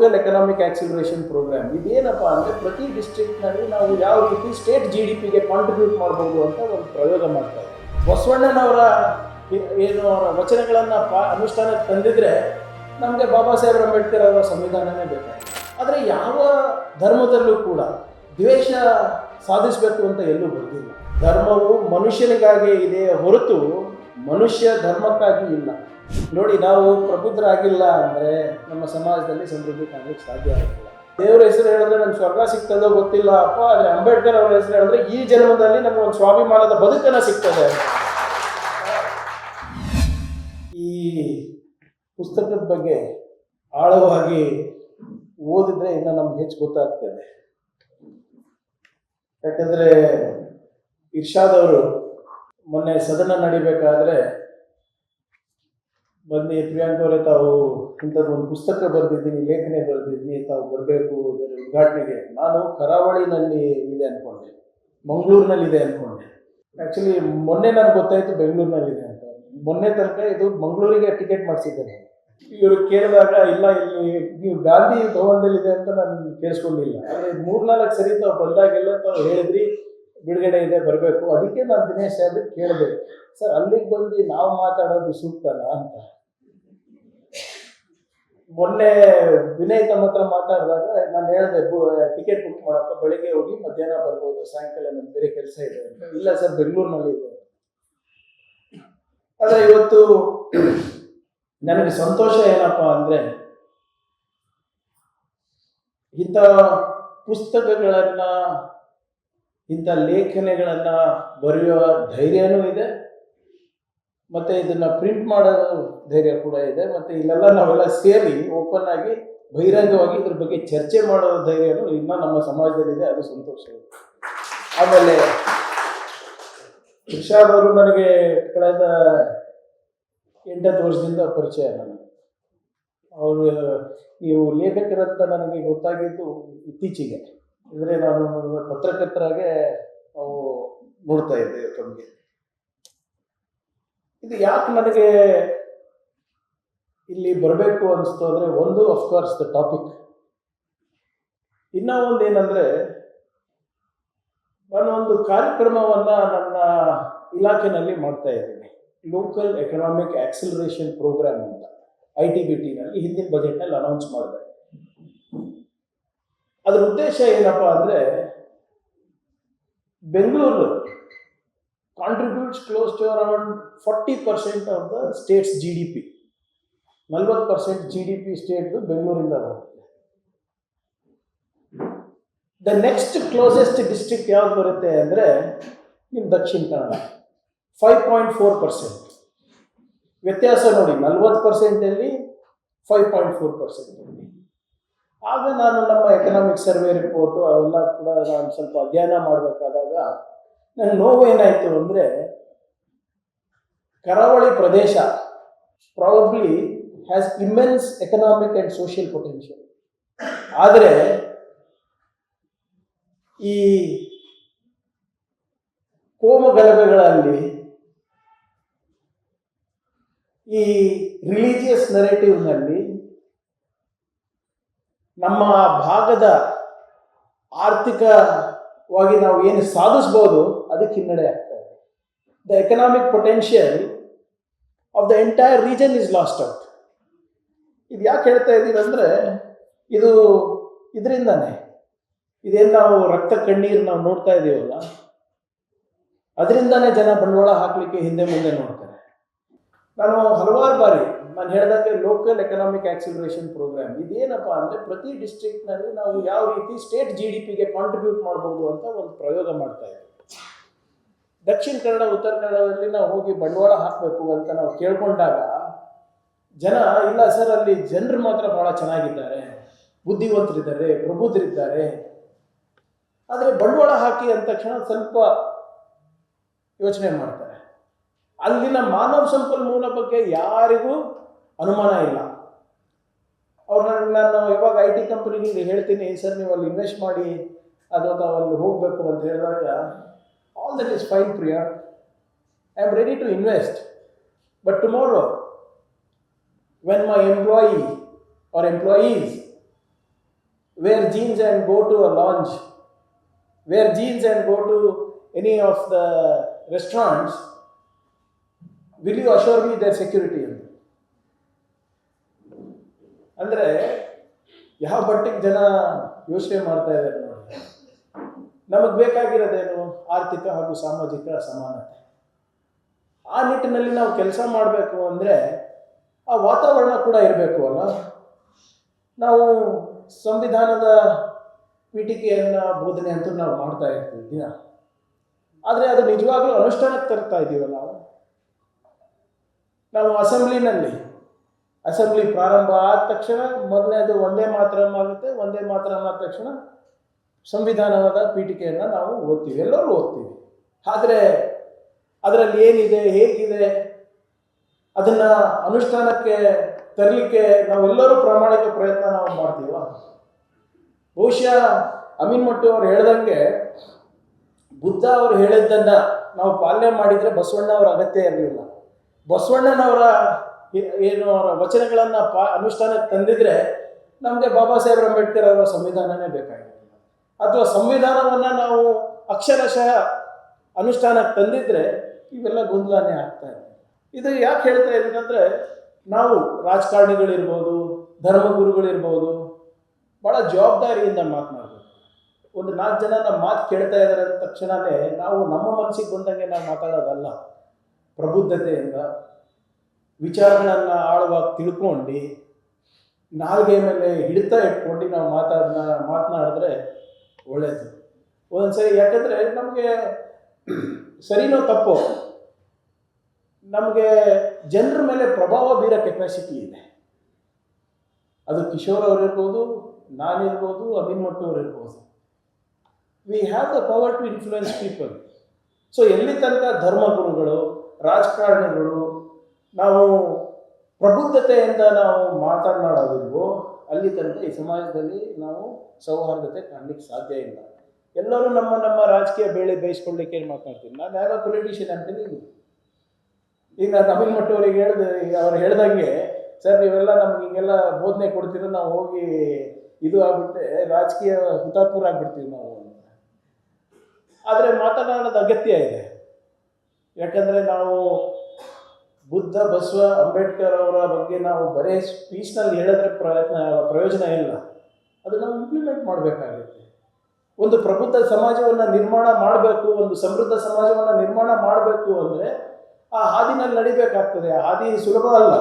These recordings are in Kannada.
Local economic acceleration program. ಇದೇನಪ್ಪ ಅಂದರೆ ಪ್ರತಿ ಡಿಸ್ಟ್ರಿಕ್ಟ್ನಲ್ಲಿ ನಾವು ಯಾವ ರೀತಿ ಸ್ಟೇಟ್ GDPಗೆ ಕಾಂಟ್ರಿಬ್ಯೂಟ್ ಮಾಡ್ಬೋದು ಅಂತ ಒಂದು ಪ್ರಯೋಗ ಮಾಡ್ತಾ ಇದ್ದೀವಿ. ಬಸವಣ್ಣನವರ ಏನು ಅವರ ವಚನಗಳನ್ನು ಅನುಷ್ಠಾನಕ್ಕೆ ತಂದಿದ್ರೆ ನಮಗೆ ಬಾಬಾ ಸಾಹೇಬ್ ಅಂಬೇಡ್ಕರ್ ಅವರ ಸಂವಿಧಾನನೇ ಬೇಕಾಗಿದೆ. ಆದರೆ ಯಾವ ಧರ್ಮದಲ್ಲೂ ಕೂಡ ದ್ವೇಷ ಸಾಧಿಸಬೇಕು ಅಂತ ಎಲ್ಲೂ ಬರೆದಿಲ್ಲ. ಧರ್ಮವು ಮನುಷ್ಯನಿಗಾಗಿ ಇದೆ ಹೊರತು ಮನುಷ್ಯ ಧರ್ಮಕ್ಕಾಗಿ ಇಲ್ಲ. ನೋಡಿ, ನಾವು ಪ್ರಬುದ್ಧರಾಗಿಲ್ಲ ಅಂದರೆ ನಮ್ಮ ಸಮಾಜದಲ್ಲಿ ಸಮೃದ್ಧಿ ಕಾಣಲಿಕ್ಕೆ ಸಾಧ್ಯ ಆಗಿಲ್ಲ. ದೇವರ ಹೆಸರು ಹೇಳಿದ್ರೆ ನಮ್ಗೆ ಸ್ವರ್ಗ ಸಿಗ್ತದೋ ಗೊತ್ತಿಲ್ಲ ಅಪ್ಪ, ಆದರೆ ಅಂಬೇಡ್ಕರ್ ಅವರ ಹೆಸರು ಹೇಳಿದ್ರೆ ಈ ಜನ್ಮದಲ್ಲಿ ನಮಗೆ ಒಂದು ಸ್ವಾಭಿಮಾನದ ಬದುಕನ್ನು ಸಿಗ್ತದೆ. ಈ ಪುಸ್ತಕದ ಬಗ್ಗೆ ಆಳವಾಗಿ ಓದಿದ್ರೆ ಇನ್ನು ನಮ್ಗೆ ಹೆಚ್ಚು ಗೊತ್ತಾಗ್ತದೆ. ಯಾಕಂದರೆ ಇರ್ಷಾದ್ ಅವರು ಮೊನ್ನೆ ಸದನ ನಡಿಬೇಕಾದ್ರೆ ಬನ್ನಿ ಪ್ರಿಯಾಂಕ್ ಅವರೇ, ತಾವು ಇಂಥದ್ದು ಒಂದು ಪುಸ್ತಕ ಬರೆದಿದ್ದೀನಿ, ಲೇಖನೆ ಬರೆದಿದ್ದೀನಿ, ತಾವು ಬರಬೇಕು ಇದರ ಉದ್ಘಾಟನೆಗೆ. ನಾನು ಕರಾವಳಿನಲ್ಲಿ ಇದೆ ಅಂದ್ಕೊಂಡೆ, ಮಂಗಳೂರಿನಲ್ಲಿದೆ ಅಂದ್ಕೊಂಡೆ. ಆ್ಯಕ್ಚುಲಿ ಮೊನ್ನೆ ನನಗೆ ಗೊತ್ತಾಯಿತು ಬೆಂಗಳೂರಿನಲ್ಲಿದೆ ಅಂತ. ಮೊನ್ನೆ ತನಕ ಇದು ಮಂಗಳೂರಿಗೆ ಟಿಕೆಟ್ ಮಾಡಿಸಿದ್ದೇನೆ. ಇವರು ಕೇಳಿದಾಗ ಇಲ್ಲ, ಇಲ್ಲಿ ನೀವು ಗಾಂಧಿ ಭವನದಲ್ಲಿದೆ ಅಂತ ನಾನು ಕೇಳಿಸ್ಕೊಂಡಿಲ್ಲ. ಆದರೆ 3-4 ಸರಿ ತಾವು ಬಂದಾಗೆಲ್ಲ ತಾವು ಹೇಳಿದ್ರಿ ಬಿಡುಗಡೆ ಇದೆ, ಬರಬೇಕು. ಅದಕ್ಕೆ ನಾನು ದಿನೇಶ್ ಸಾಹೇಬ್ರಿಗೆ ಕೇಳಿದೆ, ಸರ್ ಅಲ್ಲಿಗೆ ಬಂದು ನಾವು ಮಾತಾಡೋದು ಸೂಕ್ತನಾ ಅಂತ. ಮೊನ್ನೆ ವಿನಯ್ ತಮ್ಮ ಹತ್ರ ಮಾತಾಡಿದಾಗ ನಾನು ಹೇಳಿದೆ, ಟಿಕೆಟ್ ಬುಕ್ ಮಾಡಪ್ಪ, ಬೆಳಿಗ್ಗೆ ಹೋಗಿ ಮಧ್ಯಾಹ್ನ ಬರ್ಬೋದು, ಸಾಯಂಕಾಲ ನಮ್ಗೆ ಬೇರೆ ಕೆಲಸ ಇದೆ ಅಂತ. ಇಲ್ಲ ಸರ್, ಬೆಂಗಳೂರಿನಲ್ಲಿ ಇದೆ. ಆದರೆ ಇವತ್ತು ನನಗೆ ಸಂತೋಷ ಏನಪ್ಪ ಅಂದರೆ, ಇಂಥ ಪುಸ್ತಕಗಳನ್ನು, ಇಂಥ ಲೇಖನೆಗಳನ್ನು ಬರೆಯುವ ಧೈರ್ಯನೂ ಇದೆ, ಮತ್ತು ಇದನ್ನು ಪ್ರಿಂಟ್ ಮಾಡೋ ಧೈರ್ಯ ಕೂಡ ಇದೆ, ಮತ್ತು ಇಲ್ಲೆಲ್ಲ ನಾವೆಲ್ಲ ಸೇರಿ ಓಪನ್ ಆಗಿ ಬಹಿರಂಗವಾಗಿ ಇದ್ರ ಬಗ್ಗೆ ಚರ್ಚೆ ಮಾಡೋ ಧೈರ್ಯನೂ ಇನ್ನೂ ನಮ್ಮ ಸಮಾಜದಲ್ಲಿದೆ. ಅದು ಸಂತೋಷ. ಆಮೇಲೆ ಇರ್ಷಾದ್ ಅವರು ನನಗೆ ಕಳೆದ 8 ವರ್ಷದಿಂದ ಪರಿಚಯ. ನನಗೆ ಅವರು ನೀವು ಲೇಖಕರಂತ ನನಗೆ ಗೊತ್ತಾಗಿದ್ದು ಇತ್ತೀಚೆಗೆ. ಅಂದರೆ ನಾನು ಪತ್ರಕರ್ತರಾಗೆ ನಾವು ನೋಡ್ತಾ ಇದ್ದೆ ತಮಗೆ. ಇದು ಯಾಕೆ ನನಗೆ ಇಲ್ಲಿ ಬರಬೇಕು ಅನಿಸ್ತು ಅಂದರೆ, ಒಂದು ಅಫ್ಕೋರ್ಸ್ ದ ಟಾಪಿಕ್. ಇನ್ನೂ ಒಂದು ಏನಂದರೆ, ನಾನು ಒಂದು ಕಾರ್ಯಕ್ರಮವನ್ನು ನನ್ನ ಇಲಾಖೆಯಲ್ಲಿ ಮಾಡ್ತಾ ಇದ್ದೀನಿ, ಲೋಕಲ್ ಎಕನಾಮಿಕ್ ಆಕ್ಸಿಲರೇಷನ್ ಪ್ರೋಗ್ರಾಮ್ ಅಂತ. ITBTನಲ್ಲಿ ಹಿಂದಿನ ಬಜೆಟ್ನಲ್ಲಿ ಅನೌನ್ಸ್ ಮಾಡಿದೆ. ಅದರ ಉದ್ದೇಶ ಏನಪ್ಪ ಅಂದರೆ, Bengaluru contributes close to around 40% of the state's GDP. 40% GDP ಸ್ಟೇಟ್ದು ಬೆಂಗಳೂರಿಂದ ಬರುತ್ತೆ. ದ ನೆಕ್ಸ್ಟ್ ಕ್ಲೋಸೆಸ್ಟ್ ಡಿಸ್ಟ್ರಿಕ್ಟ್ ಯಾವ್ದು ಬರುತ್ತೆ ಅಂದರೆ ನಿಮ್ಮ ದಕ್ಷಿಣ ಕನ್ನಡ, 5.4%. ವ್ಯತ್ಯಾಸ ನೋಡಿ, 40%ಅಲ್ಲಿ 5.4%. ಆಗ ನಾನು ನಮ್ಮ ಎಕನಾಮಿಕ್ ಸರ್ವೆ ರಿಪೋರ್ಟು ಅವೆಲ್ಲ ಕೂಡ ನಾನು ಸ್ವಲ್ಪ ಅಧ್ಯಯನ ಮಾಡಬೇಕಾದಾಗ ನನ್ನ ನೋವು ಏನಾಯಿತು ಅಂದರೆ, ಕರಾವಳಿ ಪ್ರದೇಶ probably has immense economic and social potential. ಆದರೆ ಈ ಕೋಮುಗಲಭೆಗಳಲ್ಲಿ, ಈ ರಿಲಿಜಿಯಸ್ ನರೇಟಿವ್ನಲ್ಲಿ ನಮ್ಮ ಭಾಗದ ಆರ್ಥಿಕವಾಗಿ ನಾವು ಏನು ಸಾಧಿಸ್ಬೋದು ಅದಕ್ಕೆ ಹಿನ್ನಡೆ ಆಗ್ತಾ ಇದೆ. The economic potential of the entire region is last out. ಇದು ಯಾಕೆ ಹೇಳ್ತಾ ಇದ್ದೀವಿ ಅಂದರೆ, ಇದರಿಂದಾನೆ ಇದೇನು ನಾವು ರಕ್ತ ಕಣ್ಣೀರು ನಾವು ನೋಡ್ತಾ ಇದ್ದೀವಲ್ಲ, ಅದರಿಂದಾನೇ ಜನ ಬಂಡವಾಳ ಹಾಕಲಿಕ್ಕೆ ಹಿಂದೆ ಮುಂದೆ ನೋಡ್ತಾರೆ. ನಾನು ಹಲವಾರು ಬಾರಿ ನಾನು ಹೇಳಿದಾಗೆ ಲೋಕಲ್ ಎಕನಾಮಿಕ್ ಆಕ್ಸಿಲರೇಷನ್ ಪ್ರೋಗ್ರಾಮ್. ಇದೇನಪ್ಪ ಅಂದರೆ ಪ್ರತಿ ಡಿಸ್ಟ್ರಿಕ್ಟ್ನಲ್ಲಿ ನಾವು ಯಾವ ರೀತಿ ಸ್ಟೇಟ್ GDPಗೆ ಕಾಂಟ್ರಿಬ್ಯೂಟ್ ಮಾಡ್ಬೋದು ಅಂತ ಒಂದು ಪ್ರಯೋಗ ಮಾಡ್ತಾ ಇದ್ದೀವಿ. ದಕ್ಷಿಣ ಕನ್ನಡ, ಉತ್ತರ ಕನ್ನಡದಲ್ಲಿ ನಾವು ಹೋಗಿ ಬಂಡವಾಳ ಹಾಕಬೇಕು ಅಂತ ನಾವು ಕೇಳ್ಕೊಂಡಾಗ ಜನ, ಇಲ್ಲ ಸರ್ ಅಲ್ಲಿ ಜನರು ಮಾತ್ರ ಭಾಳ ಚೆನ್ನಾಗಿದ್ದಾರೆ, ಬುದ್ಧಿವಂತರಿದ್ದಾರೆ, ಪ್ರಬುದ್ಧರಿದ್ದಾರೆ, ಆದರೆ ಬಂಡವಾಳ ಹಾಕಿ ಅಂದ ತಕ್ಷಣ ಸ್ವಲ್ಪ ಯೋಚನೆ ಮಾಡ್ತಾರೆ. ಅಲ್ಲಿನ ಮಾನವ ಸಂಪನ್ಮೂಲ ಬಗ್ಗೆ ಯಾರಿಗೂ ಅನುಮಾನ ಇಲ್ಲ. ನಾನು ಯಾವಾಗ IT ಕಂಪನಿಗೆ ಹೇಳ್ತೀನಿ, ಸರ್ ನೀವು ಅಲ್ಲಿ ಇನ್ವೆಸ್ಟ್ ಮಾಡಿ ಅಥವಾ ತಾವು ಅಲ್ಲಿ ಹೋಗಬೇಕು ಅಂತ ಹೇಳಿದಾಗ, all that is fine Priya, I am ready to invest, but tomorrow when my employee or employees wear jeans and go to a lounge, wear jeans and go to any of the restaurants, will you assure me their security? ಅಂದರೆ ಯಾವ ಮಟ್ಟಿಗೆ ಜನ ಯೋಚನೆ ಮಾಡ್ತಾ ಇದ್ದಾರೆ ನೋಡಿ. ನಮಗೆ ಬೇಕಾಗಿರೋದೇನು? ಆರ್ಥಿಕ ಹಾಗೂ ಸಾಮಾಜಿಕ ಸಮಾನತೆ. ಆ ನಿಟ್ಟಿನಲ್ಲಿ ನಾವು ಕೆಲಸ ಮಾಡಬೇಕು ಅಂದರೆ ಆ ವಾತಾವರಣ ಕೂಡ ಇರಬೇಕು ಅಲ್ಲ. ನಾವು ಸಂವಿಧಾನದ ಪೀಠಿಕೆಯನ್ನು ಬೋಧನೆ ಅಂತೂ ನಾವು ಮಾಡ್ತಾ ಇರ್ತೀವಿ ದಿನ, ಆದರೆ ಅದು ನಿಜವಾಗ್ಲೂ ಅನುಷ್ಠಾನಕ್ಕೆ ತರ್ತಾ ಇದ್ದೀವ ನಾವು ಅಸೆಂಬ್ಲಿ ಪ್ರಾರಂಭ ಆದ ತಕ್ಷಣ ಮೊದಲನೇದು ಒಂದೇ ಮಾತರಂ ಆಗುತ್ತೆ. ಒಂದೇ ಮಾತರಂ ಆದ ತಕ್ಷಣ ಸಂವಿಧಾನದ ಪೀಠಿಕೆಯನ್ನು ನಾವು ಓದ್ತೀವಿ, ಎಲ್ಲರೂ ಓದ್ತೀವಿ. ಆದರೆ ಅದರಲ್ಲಿ ಏನಿದೆ, ಹೇಗಿದೆ, ಅದನ್ನು ಅನುಷ್ಠಾನಕ್ಕೆ ತರಲಿಕ್ಕೆ ನಾವೆಲ್ಲರೂ ಪ್ರಾಮಾಣಿಕ ಪ್ರಯತ್ನ ನಾವು ಮಾಡ್ತೀವ? ಬಹುಶಃ ಅಮೀನ್ ಮಟ್ಟು ಅವ್ರು ಹೇಳ್ದಂಗೆ ಬುದ್ಧ ಅವರು ಹೇಳಿದ್ದನ್ನು ನಾವು ಪಾಲನೆ ಮಾಡಿದರೆ ಬಸವಣ್ಣವರ ಅಗತ್ಯ ಇರಲಿಲ್ಲ. ಬಸವಣ್ಣನವರ ಏನು ಅವರ ವಚನಗಳನ್ನು ಅನುಷ್ಠಾನಕ್ಕೆ ತಂದಿದ್ರೆ ನಮಗೆ ಬಾಬಾ ಸಾಹೇಬ್ ಅಂಬೇಡ್ಕರ್ ಅವರ ಸಂವಿಧಾನನೇ ಬೇಕಾಗಿರಲಿಲ್ಲ. ಅಥವಾ ಸಂವಿಧಾನವನ್ನು ನಾವು ಅಕ್ಷರಶಃ ಅನುಷ್ಠಾನಕ್ಕೆ ತಂದಿದ್ರೆ ಇವೆಲ್ಲ ಗೊಂದಲನೇ ಆಗ್ತಾ ಇದೆ. ಇದು ಯಾಕೆ ಹೇಳ್ತಾ ಇದ್ದೀನಿ ಅಂದರೆ, ನಾವು ರಾಜಕಾರಣಿಗಳಿರ್ಬೋದು, ಧರ್ಮಗುರುಗಳಿರ್ಬೋದು, ಭಾಳ ಜವಾಬ್ದಾರಿಯಿಂದ ಮಾತನಾಡಬೇಕು. ಒಂದು 4 ಜನ ನಮ್ಮ ಮಾತು ಕೇಳ್ತಾ ಇದ್ದಾರೆ ಅಂದ ತಕ್ಷಣವೇ ನಾವು ನಮ್ಮ ಮನಸ್ಸಿಗೆ ಬಂದಂಗೆ ನಾವು ಮಾತಾಡೋದಲ್ಲ. ಪ್ರಬುದ್ಧತೆಯಿಂದ ವಿಚಾರಗಳನ್ನು ಆಳವಾಗಿ ತಿಳ್ಕೊಂಡು ನಾಲ್ಗೆ ಮೇಲೆ ಹಿಡಿತಾ ಇಟ್ಕೊಂಡು ನಾವು ಮಾತನಾಡಿದ್ರೆ ಒಳ್ಳೆಯದು. ಒಂದೊಂದ್ಸರಿ ಯಾಕಂದರೆ ನಮಗೆ ಸರಿನೋ ತಪ್ಪೋ ನಮಗೆ ಜನರ ಮೇಲೆ ಪ್ರಭಾವ ಬೀರೋ ಕೆಪಾಸಿಟಿ ಇದೆ. ಅದು ಕಿಶೋರ್ ಅವರಿರ್ಬೋದು, ನಾನಿರ್ಬೋದು, ಅಮೀನ್ ಮಟ್ಟು ಅವರಿರ್ಬೋದು. We have the power to influence people. So ಎಲ್ಲಿ ತನಕ ಧರ್ಮಗುರುಗಳು, ರಾಜಕಾರಣಿಗಳು ನಾವು ಪ್ರಬುದ್ಧತೆಯಿಂದ ನಾವು ಮಾತನಾಡೋದಿಲ್ವೋ ಅಲ್ಲಿ ತನಕ ಈ ಸಮಾಜದಲ್ಲಿ ನಾವು ಸೌಹಾರ್ದತೆ ಕಾಣಲಿಕ್ಕೆ ಸಾಧ್ಯ ಇಲ್ಲ. ಎಲ್ಲರೂ ನಮ್ಮ ರಾಜಕೀಯ ಬೇಳೆ ಬೇಯಿಸ್ಕೊಳ್ಳಿಕ್ಕೆ ಏನು ಮಾತನಾಡ್ತೀನಿ. ನಾನು ಯಾವ ಪೊಲಿಟಿಷಿಯನ್ ಅಂತೀನಿ. ಈಗ ನಾನು ಅಮೀನ್ ಮಟ್ಟು ಅವರಿಗೆ ಅವ್ರು ಹೇಳ್ದಂಗೆ, ಸರ್ ನೀವೆಲ್ಲ ನಮ್ಗೆ ಹಿಂಗೆಲ್ಲ ಬೋಧನೆ ಕೊಡ್ತೀರ, ನಾವು ಹೋಗಿ ಇದು ಆಗ್ಬಿಟ್ಟೆ ರಾಜಕೀಯ ಹುತಾತ್ಮರಾಗ್ಬಿಡ್ತೀವಿ ನಾವು ಅಂತ. ಆದರೆ ಮಾತನಾಡೋದು ಅಗತ್ಯ ಇದೆ. ಯಾಕಂದರೆ ನಾವು ಬುದ್ಧ, ಬಸವ, ಅಂಬೇಡ್ಕರ್ ಅವರ ಬಗ್ಗೆ ನಾವು ಬರೀ ಸ್ಪೀಚ್ನಲ್ಲಿ ಹೇಳಿದ್ರೆ ಪ್ರಯೋಜನ ಇಲ್ಲ. ಅದು ನಾವು ಇಂಪ್ಲಿಮೆಂಟ್ ಮಾಡಬೇಕಾಗುತ್ತೆ. ಒಂದು ಪ್ರಬುದ್ಧ ಸಮಾಜವನ್ನು ನಿರ್ಮಾಣ ಮಾಡಬೇಕು, ಒಂದು ಸಮೃದ್ಧ ಸಮಾಜವನ್ನು ನಿರ್ಮಾಣ ಮಾಡಬೇಕು ಅಂದರೆ ಆ ಹಾದಿನಲ್ಲಿ ನಡಿಬೇಕಾಗ್ತದೆ. ಆ ಹಾದಿ ಸುಲಭ ಅಲ್ಲ.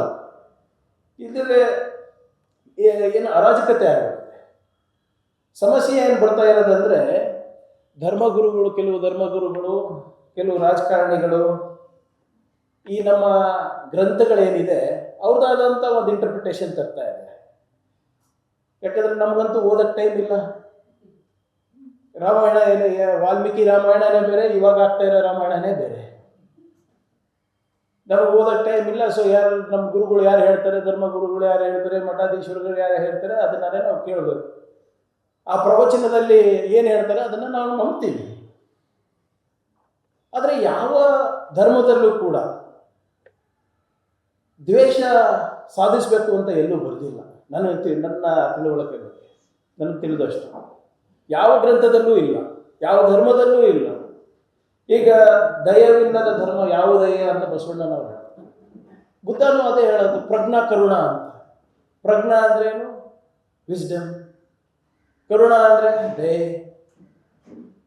ಇದ್ರೆ ಏನು ಅರಾಜಕತೆ ಆಗುತ್ತೆ. ಸಮಸ್ಯೆ ಏನು ಬರ್ತಾ ಇರೋದಂದರೆ ಕೆಲವು ಧರ್ಮಗುರುಗಳು, ಕೆಲವು ರಾಜಕಾರಣಿಗಳು ಈ ನಮ್ಮ ಗ್ರಂಥಗಳೇನಿದೆ ಅವ್ರದ್ದಾದಂಥ ಒಂದು ಇಂಟರ್ಪ್ರಿಟೇಷನ್ ತರ್ತಾ ಇದೆ. ಯಾಕಂದರೆ ನಮಗಂತೂ ಓದೋಕ್ಕೆ ಟೈಮ್ ಇಲ್ಲ. ರಾಮಾಯಣ ವಾಲ್ಮೀಕಿ ರಾಮಾಯಣನೇ ಬೇರೆ, ಇವಾಗ ಆಗ್ತಾ ಇರೋ ರಾಮಾಯಣನೇ ಬೇರೆ. ನಮಗೆ ಓದೋಕ್ಕೆ ಟೈಮ್ ಇಲ್ಲ. ಸೊ ನಮ್ಮ ಗುರುಗಳು ಯಾರು ಹೇಳ್ತಾರೆ, ಧರ್ಮಗುರುಗಳು ಯಾರು ಹೇಳ್ತಾರೆ, ಮಠಾಧೀಶ್ವರಗಳು ಯಾರು ಹೇಳ್ತಾರೆ, ಅದನ್ನೇ ನಾವು ಕೇಳಬೇಕು. ಆ ಪ್ರವಚನದಲ್ಲಿ ಏನು ಹೇಳ್ತಾರೆ ಅದನ್ನು ನಾವು ನಂಬ್ತೀವಿ. ಆದರೆ ಯಾವ ಧರ್ಮದಲ್ಲೂ ಕೂಡ ದ್ವೇಷ ಸಾಧಿಸಬೇಕು ಅಂತ ಎಲ್ಲೂ ಬರೆದಿಲ್ಲ. ನನ್ನ ತಿಳುವಳಿಕೆ ಬಗ್ಗೆ ನನಗೆ ತಿಳಿದಷ್ಟು ಯಾವ ಗ್ರಂಥದಲ್ಲೂ ಇಲ್ಲ, ಯಾವ ಧರ್ಮದಲ್ಲೂ ಇಲ್ಲ. ಈಗ ದಯವಿಲ್ಲದ ಧರ್ಮ ಯಾವುದಯ್ಯ ಅಂತ ಬಸವಣ್ಣನವರು ಹೇಳ್ತಾರೆ. ಬುದ್ಧನೂ ಅದೇ ಹೇಳೋದು, ಪ್ರಜ್ಞಾ ಕರುಣ ಅಂತ. ಪ್ರಜ್ಞಾ ಅಂದ್ರೇನು? ವಿಸ್ಡಮ್. ಕರುಣ ಅಂದರೆ ದಯೆ.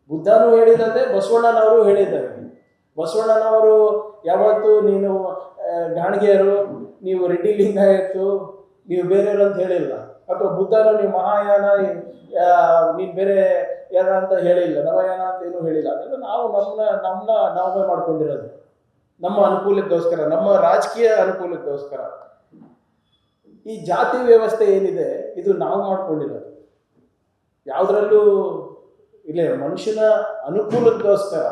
ಬುದ್ಧನೂ ಹೇಳಿದಂತೆ ಬಸವಣ್ಣನವರು ಹೇಳಿದ್ದಾರೆ. ಬಸವಣ್ಣನವರು ಯಾವತ್ತೂ ನೀನು ಗಾಣಿಗೆಯರು, ನೀವು ರೆಡ್ಡಿ ಲಿಂಗಾಯತ್ತು, ನೀವು ಬೇರೆಯವರು ಅಂತ ಹೇಳಿಲ್ಲ. ಅಥವಾ ಬುದ್ಧನು ನೀವು ಮಹಾಯಾನ, ನೀನು ಬೇರೆ ಯಾನ ಅಂತ ಹೇಳಿಲ್ಲ, ನವಯಾನ ಅಂತ ಏನೂ ಹೇಳಿಲ್ಲ. ಅದೆಲ್ಲ ನಾವು ನಾವೇ ಮಾಡ್ಕೊಂಡಿರೋದು ನಮ್ಮ ಅನುಕೂಲಕ್ಕೋಸ್ಕರ, ನಮ್ಮ ರಾಜಕೀಯ ಅನುಕೂಲಕ್ಕೋಸ್ಕರ. ಈ ಜಾತಿ ವ್ಯವಸ್ಥೆ ಏನಿದೆ ಇದು ನಾವು ಮಾಡ್ಕೊಂಡಿರೋದು. ಯಾವುದರಲ್ಲೂ ಇಲ್ಲ, ಮನುಷ್ಯನ ಅನುಕೂಲಕ್ಕೋಸ್ಕರ.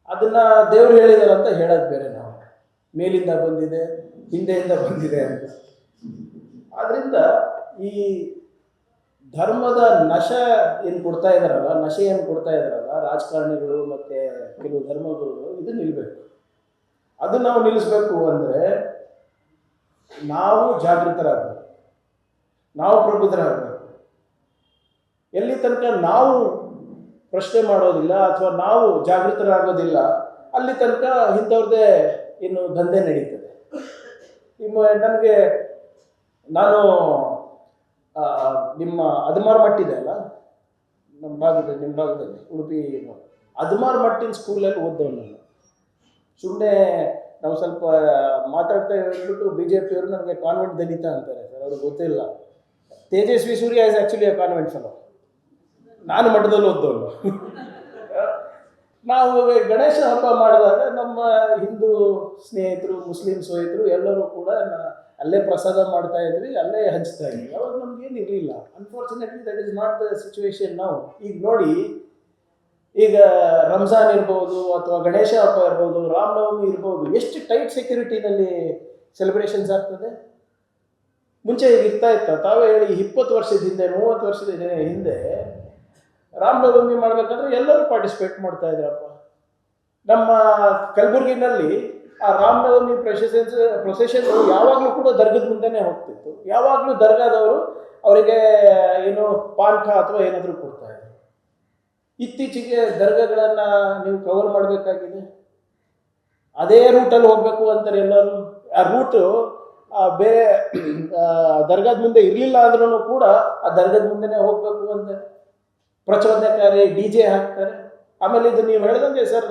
ಅದನ್ನು ದೇವರು ಹೇಳಿದಾರೆ ಅಂತ ಹೇಳೋದು ಬೇರೆ. ನಾವು ಮೇಲಿಂದ ಬಂದಿದೆ, ಹಿಂದೆಯಿಂದ ಬಂದಿದೆ ಅಂತ. ಆದ್ದರಿಂದ ಈ ಧರ್ಮದ ನಶೆ ಏನು ಕೊಡ್ತಾ ಇದ್ದಾರಲ್ಲ ರಾಜಕಾರಣಿಗಳು ಮತ್ತು ಕೆಲವು ಧರ್ಮಗುರುಗಳು, ಇದು ನಿಲ್ಲಬೇಕು. ಅದು ನಾವು ನಿಲ್ಲಿಸ್ಬೇಕು ಅಂದರೆ ನಾವು ಜಾಗೃತರಾಗಬೇಕು, ನಾವು ಪ್ರಬುದ್ಧರಾಗಬೇಕು. ಎಲ್ಲಿ ತನಕ ನಾವು ಪ್ರಶ್ನೆ ಮಾಡೋದಿಲ್ಲ ಅಥವಾ ನಾವು ಜಾಗೃತರಾಗೋದಿಲ್ಲ ಅಲ್ಲಿ ತನಕ ಇಂಥವ್ರದ್ದೇ ಇನ್ನು ದಂಧೆ ನಡೀತದೆ. ನನಗೆ ನಾನು ನಿಮ್ಮ ಅದಮಾರು ಮಟ್ಟಿದೆ ಅಲ್ಲ ನಿಮ್ಮ ಭಾಗದಲ್ಲಿ ಉಡುಪಿ ಅದಮಾರು ಮಟ್ಟಿನ ಸ್ಕೂಲಲ್ಲಿ ಓದ್ದವನು ನಾನು. ಸುಮ್ಮನೆ ನಾವು ಸ್ವಲ್ಪ ಮಾತಾಡ್ತಾ ಹೇಳ್ಬಿಟ್ಟು BJP ಅವರು ನನಗೆ ಕಾನ್ವೆಂಟ್ ದಲಿತ ಅಂತಾರೆ ಸರ್, ಅವ್ರಿಗೆ ಗೊತ್ತಿಲ್ಲ. Tejasvi Surya is actually a convent fellow. ನಾನು ಮಠದಲ್ಲಿ ಓದ್ದವನು. ನಾವು ಗಣೇಶ ಹಬ್ಬ ಮಾಡಿದಾಗ ನಮ್ಮ ಹಿಂದೂ ಸ್ನೇಹಿತರು, ಮುಸ್ಲಿಂ ಸ್ನೇಹಿತರು ಎಲ್ಲರೂ ಕೂಡ ಅಲ್ಲೇ ಪ್ರಸಾದ ಮಾಡ್ತಾ ಇದ್ವಿ, ಅಲ್ಲೇ ಹಂಚ್ತಾ ಇದ್ವಿ. ಅವಾಗ ನಮ್ಗೇನು ಇರಲಿಲ್ಲ. Unfortunately that is not the situation ನಾವು. ಈಗ ನೋಡಿ, ಈಗ ರಂಜಾನ್ ಇರ್ಬೋದು ಅಥವಾ ಗಣೇಶ ಹಬ್ಬ ಇರ್ಬೋದು, ರಾಮನವಮಿ ಇರ್ಬೋದು, ಎಷ್ಟು ಟೈಟ್ ಸೆಕ್ಯೂರಿಟಿನಲ್ಲಿ ಸೆಲೆಬ್ರೇಷನ್ಸ್ ಆಗ್ತದೆ. ಮುಂಚೆ ಈಗ ಇರ್ತಾ ಇತ್ತ, ತಾವೇ ಹೇಳಿ 20 ವರ್ಷದ ಹಿಂದೆ 30 ವರ್ಷದ ಹಿಂದೆ ರಾಮನವಮಿ ಮಾಡಬೇಕಾದ್ರೆ ಎಲ್ಲರೂ ಪಾರ್ಟಿಸಿಪೇಟ್ ಮಾಡ್ತಾ ಇದ್ರಪ್ಪ. ನಮ್ಮ ಕಲಬುರಗಿನಲ್ಲಿ ಆ ರಾಮನವಮಿ ಪ್ರೊಸೆಷನ್ ಯಾವಾಗಲೂ ಕೂಡ ದರ್ಗದ ಮುಂದೆನೇ ಹೋಗ್ತಿತ್ತು. ಯಾವಾಗಲೂ ದರ್ಗಾದವರು ಅವರಿಗೆ ಏನು ಪಾನ್ಕ ಅಥವಾ ಏನಾದರೂ ಕೊಡ್ತಾ ಇದ್ರು. ಇತ್ತೀಚೆಗೆ ದರ್ಗಾಗಳನ್ನು ನೀವು ಕವರ್ ಮಾಡಬೇಕಾಗಿದೆ, ಅದೇ ರೂಟಲ್ಲಿ ಹೋಗಬೇಕು ಅಂತಾರೆ ಎಲ್ಲರೂ. ಆ ರೂಟು ಬೇರೆ ದರ್ಗಾದ ಮುಂದೆ ಇರಲಿಲ್ಲ ಅಂದ್ರೂ ಕೂಡ ಆ ದರ್ಗದ ಮುಂದೆನೇ ಹೋಗಬೇಕು ಅಂತ ಪ್ರಚೋದನಕಾರಿ DJ ಹಾಕ್ತಾರೆ. ಆಮೇಲೆ ಇದು ನೀವು ಹೇಳಿದಂಗೆ ಸರ್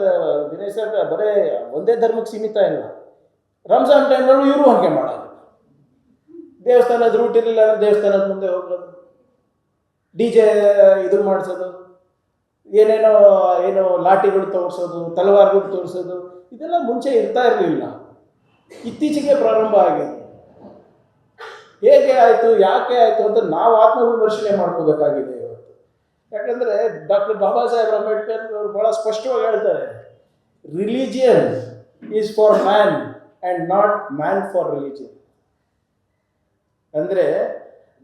ದಿನೇಶ್ ಸರ್, ಬರೇ ಒಂದೇ ಧರ್ಮಕ್ಕೆ ಸೀಮಿತ ಇಲ್ಲ. ರಂಜಾನ್ ಟೈಮ್ನಲ್ಲೂ ಇವರು ಹಾಗೆ ಮಾಡೋದು. ದೇವಸ್ಥಾನದ ರೂಟ್ ಇರಲಿಲ್ಲ ಅಂದ್ರೆ ದೇವಸ್ಥಾನದ ಮುಂದೆ ಹೋಗೋದು, DJ ಇದು ಮಾಡಿಸೋದು, ಏನೋ ಲಾಠಿಗಳು ತೋರಿಸೋದು, ತಲವಾರುಗಳು ತೋರಿಸೋದು, ಇದೆಲ್ಲ ಮುಂಚೆ ಇರ್ತಾ ಇರಲಿಲ್ಲ. ಇತ್ತೀಚೆಗೆ ಪ್ರಾರಂಭ ಆಗಿದೆ. ಹೇಗೆ ಆಯಿತು, ಯಾಕೆ ಆಯಿತು ಅಂತ ನಾವು ಆತ್ಮವಿಮರ್ಶನೆ ಮಾಡ್ಕೋಬೇಕಾಗಿದೆ ಇವತ್ತು. ಯಾಕಂದರೆ ಡಾಕ್ಟರ್ ಬಾಬಾ ಸಾಹೇಬ್ ಅಂಬೇಡ್ಕರ್ ಅವರು ಭಾಳ ಸ್ಪಷ್ಟವಾಗಿ ಹೇಳ್ತಾರೆ, religion is for man and not man for religion. ಅಂದರೆ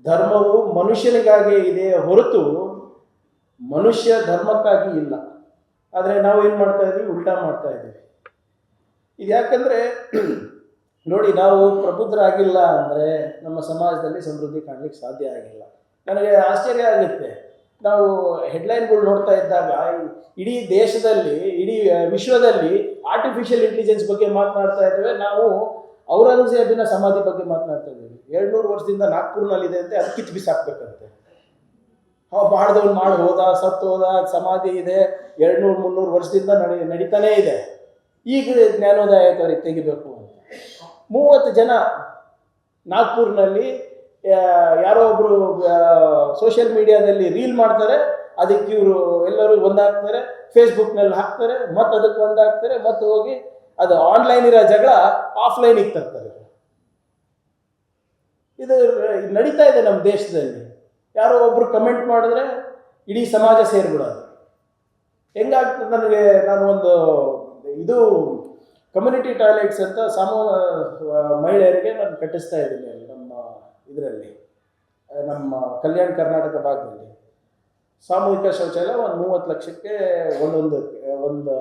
ಧರ್ಮವು ಮನುಷ್ಯನಿಗಾಗಿ ಇದೆ ಹೊರತು ಮನುಷ್ಯ ಧರ್ಮಕ್ಕಾಗಿ ಇಲ್ಲ. ಆದರೆ ನಾವು ಏನು ಮಾಡ್ತಾ ಇದ್ವಿ, ಉಲ್ಟಾ ಮಾಡ್ತಾ ಇದ್ದೀವಿ. ಇದು ಯಾಕಂದರೆ ನೋಡಿ, ನಾವು ಪ್ರಬುದ್ಧರಾಗಿಲ್ಲ ಅಂದರೆ ನಮ್ಮ ಸಮಾಜದಲ್ಲಿ ಸಮೃದ್ಧಿ ಕಾಣಲಿಕ್ಕೆ ಸಾಧ್ಯ ಆಗಿಲ್ಲ. ನನಗೆ ಆಶ್ಚರ್ಯ ಆಗುತ್ತೆ, ನಾವು ಹೆಡ್ಲೈನ್ಗಳು ನೋಡ್ತಾ ಇದ್ದಾಗ ಇಡೀ ದೇಶದಲ್ಲಿ, ಇಡೀ ವಿಶ್ವದಲ್ಲಿ ಆರ್ಟಿಫಿಷಿಯಲ್ ಇಂಟೆಲಿಜೆನ್ಸ್ ಬಗ್ಗೆ ಮಾತನಾಡ್ತಾ ಇದ್ದೇವೆ. ನಾವು ಔರಂಗಜೇಬಿನ ಸಮಾಧಿ ಬಗ್ಗೆ ಮಾತನಾಡ್ತಾ ಇದ್ದೀವಿ. 200 ವರ್ಷದಿಂದ ನಾಗ್ಪುರ್ನಲ್ಲಿದೆ ಅಂತೆ, ಅದು ಕಿತ್ತು ಬಿಸಾಕ್ಬೇಕಂತೆ. ಮಾಡಿದವ್ನು ಮಾಡಿ ಹೋದ, ಸತ್ತು ಹೋದ, ಸಮಾಧಿ ಇದೆ, 200-300 ವರ್ಷದಿಂದ ನಡೀತಾನೇ ಇದೆ. ಈಗ ಜ್ಞಾನೋದಯ ಆಯ್ತು, ಅವ್ರಿಗೆ ತೆಗಿಬೇಕು ಅಂತ. 30 ಜನ ನಾಗ್ಪುರ್ನಲ್ಲಿ ಯಾರೋ ಒಬ್ಬರು ಸೋಷಿಯಲ್ ಮೀಡಿಯಾದಲ್ಲಿ ರೀಲ್ ಮಾಡ್ತಾರೆ, ಅದಕ್ಕೆ ಇವರು ಎಲ್ಲರೂ ಒಂದಾಗ್ತಾರೆ, ಫೇಸ್ಬುಕ್ನಲ್ಲಿ ಹಾಕ್ತಾರೆ, ಮತ್ತು ಅದಕ್ಕೆ ಒಂದಾಗ್ತಾರೆ, ಮತ್ತು ಹೋಗಿ ಅದು ಆನ್ಲೈನ್ ಇರೋ ಜಗಳ ಆಫ್ಲೈನಿಗೆ ತರ್ತಾರೆ. ಇದು ನಡೀತಾ ಇದೆ ನಮ್ಮ ದೇಶದಲ್ಲಿ. ಯಾರೋ ಒಬ್ರು ಕಮೆಂಟ್ ಮಾಡಿದ್ರೆ ಇಡೀ ಸಮಾಜ ಸೇರಿಬಿಡೋದು. ಹೆಂಗಾಗ್ತದೆ ನನಗೆ, ನಾನು ಒಂದು ಇದು ಕಮ್ಯುನಿಟಿ ಟಾಯ್ಲೆಟ್ಸ್ ಅಂತ ಮಹಿಳೆಯರಿಗೆ ನಾನು ಕಟ್ಟಿಸ್ತಾ ಇದ್ದೀನಿ ಅಲ್ಲಿ ನಮ್ಮ ಇದರಲ್ಲಿ, ನಮ್ಮ ಕಲ್ಯಾಣ ಕರ್ನಾಟಕ ಭಾಗದಲ್ಲಿ. ಸಾಮೂಹಿಕ ಶೌಚಾಲಯ ಒಂದು 30 ಲಕ್ಷಕ್ಕೆ ಒಂದು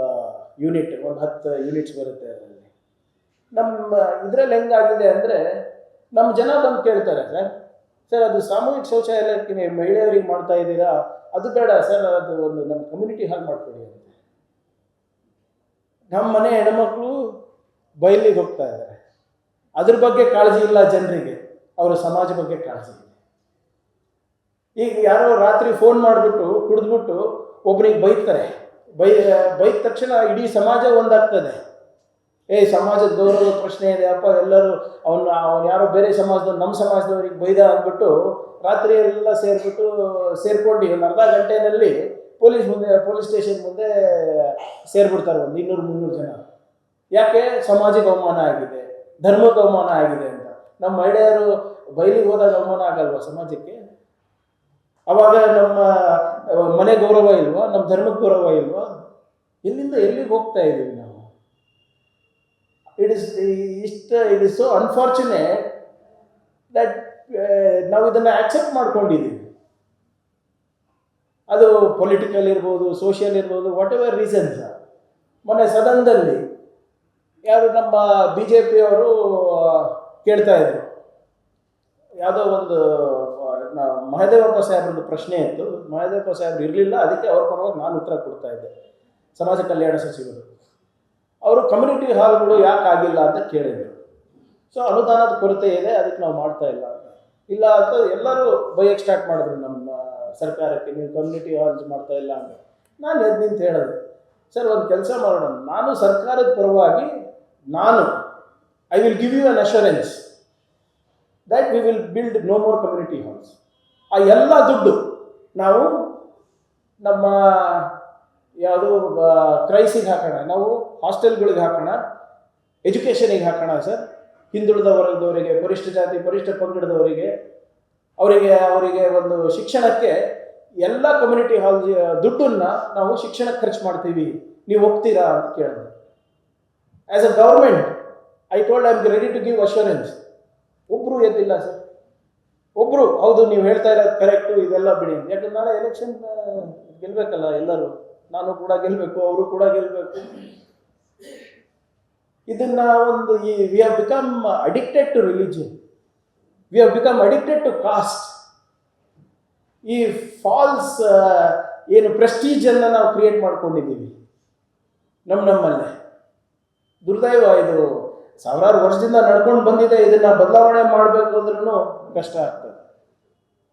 ಯೂನಿಟ್, ಒಂದು 10 ಯೂನಿಟ್ಸ್ ಬರುತ್ತೆ ಅದರಲ್ಲಿ. ನಮ್ಮ ಇದರಲ್ಲಿ ಹೆಂಗಾಗಿದೆ ಅಂದರೆ, ನಮ್ಮ ಜನ ಬಂದು ಕೇಳ್ತಾರೆ, ಸರ್ ಅದು ಸಾಮೂಹಿಕ ಶೌಚಾಲಯಕ್ಕೆ ಮಹಿಳೆಯರಿಗೆ ಮಾಡ್ತಾ ಇದ್ದೀರಾ, ಅದು ಬೇಡ ಸರ್, ಅದು ಒಂದು ನಮ್ಮ ಕಮ್ಯುನಿಟಿ ಹಾಲ್ ಮಾಡಿಕೊಡಿ ಅಂತ. ನಮ್ಮ ಮನೆ ಹೆಣ್ಮಕ್ಳು ಬಯಲಿಗೆ ಹೋಗ್ತಾ ಇದ್ದಾರೆ. ಅದ್ರ ಬಗ್ಗೆ ಕಾಳಜಿ ಇಲ್ಲ ಜನರಿಗೆ, ಅವರ ಸಮಾಜ ಬಗ್ಗೆ ಕಾಳಜಿ ಇದೆ. ಈಗ ಯಾರೋ ರಾತ್ರಿ ಫೋನ್ ಮಾಡಿಬಿಟ್ಟು ಕುಡಿದ್ಬಿಟ್ಟು ಒಬ್ಬರಿಗೆ ಬೈತಾರೆ, ಬೈದ ತಕ್ಷಣ ಇಡೀ ಸಮಾಜ ಒಂದಾಗ್ತದೆ. ಸಮಾಜದ ಗೌರವದ ಪ್ರಶ್ನೆ ಇದೆ ಅಪ್ಪ, ಎಲ್ಲರೂ ಅವನು ಯಾರೋ ಬೇರೆ ಸಮಾಜದವ್ರು ನಮ್ಮ ಸಮಾಜದವ್ರಿಗೆ ಬೈದ ಅಂದ್ಬಿಟ್ಟು ರಾತ್ರಿ ಎಲ್ಲ ಸೇರ್ಕೊಂಡು ಒಂದು ಅರ್ಧ ಗಂಟೆಯಲ್ಲಿ ಪೊಲೀಸ್ ಸ್ಟೇಷನ್ ಮುಂದೆ ಸೇರ್ಬಿಡ್ತಾರೆ, ಒಂದು 200-300 ಜನ. ಯಾಕೆ? ಸಮಾಜಕ್ಕೆ ಅವಮಾನ ಆಗಿದೆ, ಧರ್ಮಕ್ಕೆ ಅವಮಾನ ಆಗಿದೆ ಅಂತ. ನಮ್ಮ ಮಹಿಳೆಯರು ಬಯಲಿಗೆ ಹೋದಾಗ ಅವಮಾನ ಆಗಲ್ವಾ ಸಮಾಜಕ್ಕೆ? ಅವಾಗ ನಮ್ಮ ಮನೆ ಗೌರವ ಇಲ್ವಾ, ನಮ್ಮ ಧರ್ಮಕ್ಕೆ ಗೌರವ ಇಲ್ವಾ? ಎಲ್ಲಿಂದ ಎಲ್ಲಿಗೆ ಹೋಗ್ತಾ ಇದ್ದೀವಿ ನಾವು? It is so unfortunate that ನಾವು ಇದನ್ನು ಆಕ್ಸೆಪ್ಟ್ ಮಾಡ್ಕೊಂಡಿದ್ದೀವಿ. ಅದು ಪೊಲಿಟಿಕಲ್ ಇರ್ಬೋದು, ಸೋಷಿಯಲ್ ಇರ್ಬೋದು, ವಾಟ್ ಎವರ್ ರೀಸನ್ಸ್. ಮೊನ್ನೆ ಸದನದಲ್ಲಿ ಯಾರು ನಮ್ಮ BJP ಅವರು ಕೇಳ್ತಾ ಇದ್ರು, ಯಾವುದೋ ಒಂದು ಮಹದೇವಪ್ಪ ಸಾಹೇಬ್ರದ್ದು ಪ್ರಶ್ನೆ ಇತ್ತು. ಮಹದೇವಪ್ಪ ಸಾಹೇಬ್ರು ಇರಲಿಲ್ಲ, ಅದಕ್ಕೆ ಅವ್ರ ಪರವಾಗಿ ನಾನು ಉತ್ತರ ಕೊಡ್ತಾ ಇದ್ದೆ, ಸಮಾಜ ಕಲ್ಯಾಣ ಸಚಿವರು. ಅವರು ಕಮ್ಯುನಿಟಿ ಹಾಲ್ಗಳು ಯಾಕೆ ಆಗಿಲ್ಲ ಅಂತ ಕೇಳಿದರು. ಸೊ ಅನುದಾನದ ಕೊರತೆ ಇದೆ, ಅದಕ್ಕೆ ನಾವು ಮಾಡ್ತಾ ಇಲ್ಲ ಅಂತ ಎಲ್ಲರೂ ಬೈಯಕ್ಕೆ ಸ್ಟಾರ್ಟ್ ಮಾಡಿದ್ರು ನಮ್ಮ ಸರ್ಕಾರಕ್ಕೆ, ನೀವು ಕಮ್ಯುನಿಟಿ ಹಾಲ್ಸ್ ಮಾಡ್ತಾ ಇಲ್ಲ ಅಂತ. ನಾನು ಎದ್ದು ನಿಂತು ಹೇಳಿದೆ, ಸರ್ ಒಂದು ಕೆಲಸ ಮಾಡೋಣ, ನಾನು ಸರ್ಕಾರದ ಪರವಾಗಿ I will give you an assurance that we will build no more community halls. ಆ ಎಲ್ಲ ದುಡ್ಡು ನಾವು ನಮ್ಮ ಯಾವುದು ಕ್ರೈಸಿಗೆ ಹಾಕೋಣ, ನಾವು ಹಾಸ್ಟೆಲ್ಗಳಿಗೆ ಹಾಕೋಣ, ಎಜುಕೇಷನಿಗೆ ಹಾಕೋಣ ಸರ್. ಹಿಂದುಳಿದ ವರ್ಗದವರಿಗೆ, ಪರಿಷ್ಠ ಜಾತಿ ಪರಿಷ್ಠ ಪಂಗಡದವರಿಗೆ, ಅವರಿಗೆ ಒಂದು ಶಿಕ್ಷಣಕ್ಕೆ ಎಲ್ಲ ಕಮ್ಯುನಿಟಿ ಹಾಲ್ ದುಡ್ಡನ್ನು ನಾವು ಶಿಕ್ಷಣಕ್ಕೆ ಖರ್ಚು ಮಾಡ್ತೀವಿ, ನೀವು ಒಪ್ತೀರಾ ಅಂತ ಕೇಳಿದೆ. As a government I told I am ready to give assurance. ಒಬ್ಬರು ಎದ್ದಿಲ್ಲ ಸರ್. ಒಬ್ಬರು ಹೌದು ನೀವು ಹೇಳ್ತಾ ಇರೋದು ಕರೆಕ್ಟು, ಇದೆಲ್ಲ ಬಿಡಿ, ಯಾಕಂದ್ರೆ ನಾಳೆ ಎಲೆಕ್ಷನ್ ಗೆಲ್ಲಬೇಕಲ್ಲ ಎಲ್ಲರೂ, ನಾನು ಕೂಡ ಗೆಲ್ಲಬೇಕು, ಅವರು ಕೂಡ ಗೆಲ್ಲಬೇಕು. ಇದನ್ನ ಒಂದು we have become addicted to religion, we have become addicted to caste. ಈ ಫಾಲ್ಸ್ ಏನು ಪ್ರೆಸ್ಟೀಜನ್ನು ನಾವು ಕ್ರಿಯೇಟ್ ಮಾಡ್ಕೊಂಡಿದ್ದೀವಿ ನಮ್ಮಲ್ಲೇ. ದುರ್ದೈವ, ಇದು ಸಾವಿರಾರು ವರ್ಷದಿಂದ ನಡ್ಕೊಂಡು ಬಂದಿದೆ. ಇದನ್ನು ಬದಲಾವಣೆ ಮಾಡಬೇಕು ಅಂದ್ರೂ ಕಷ್ಟ ಆಗ್ತದೆ.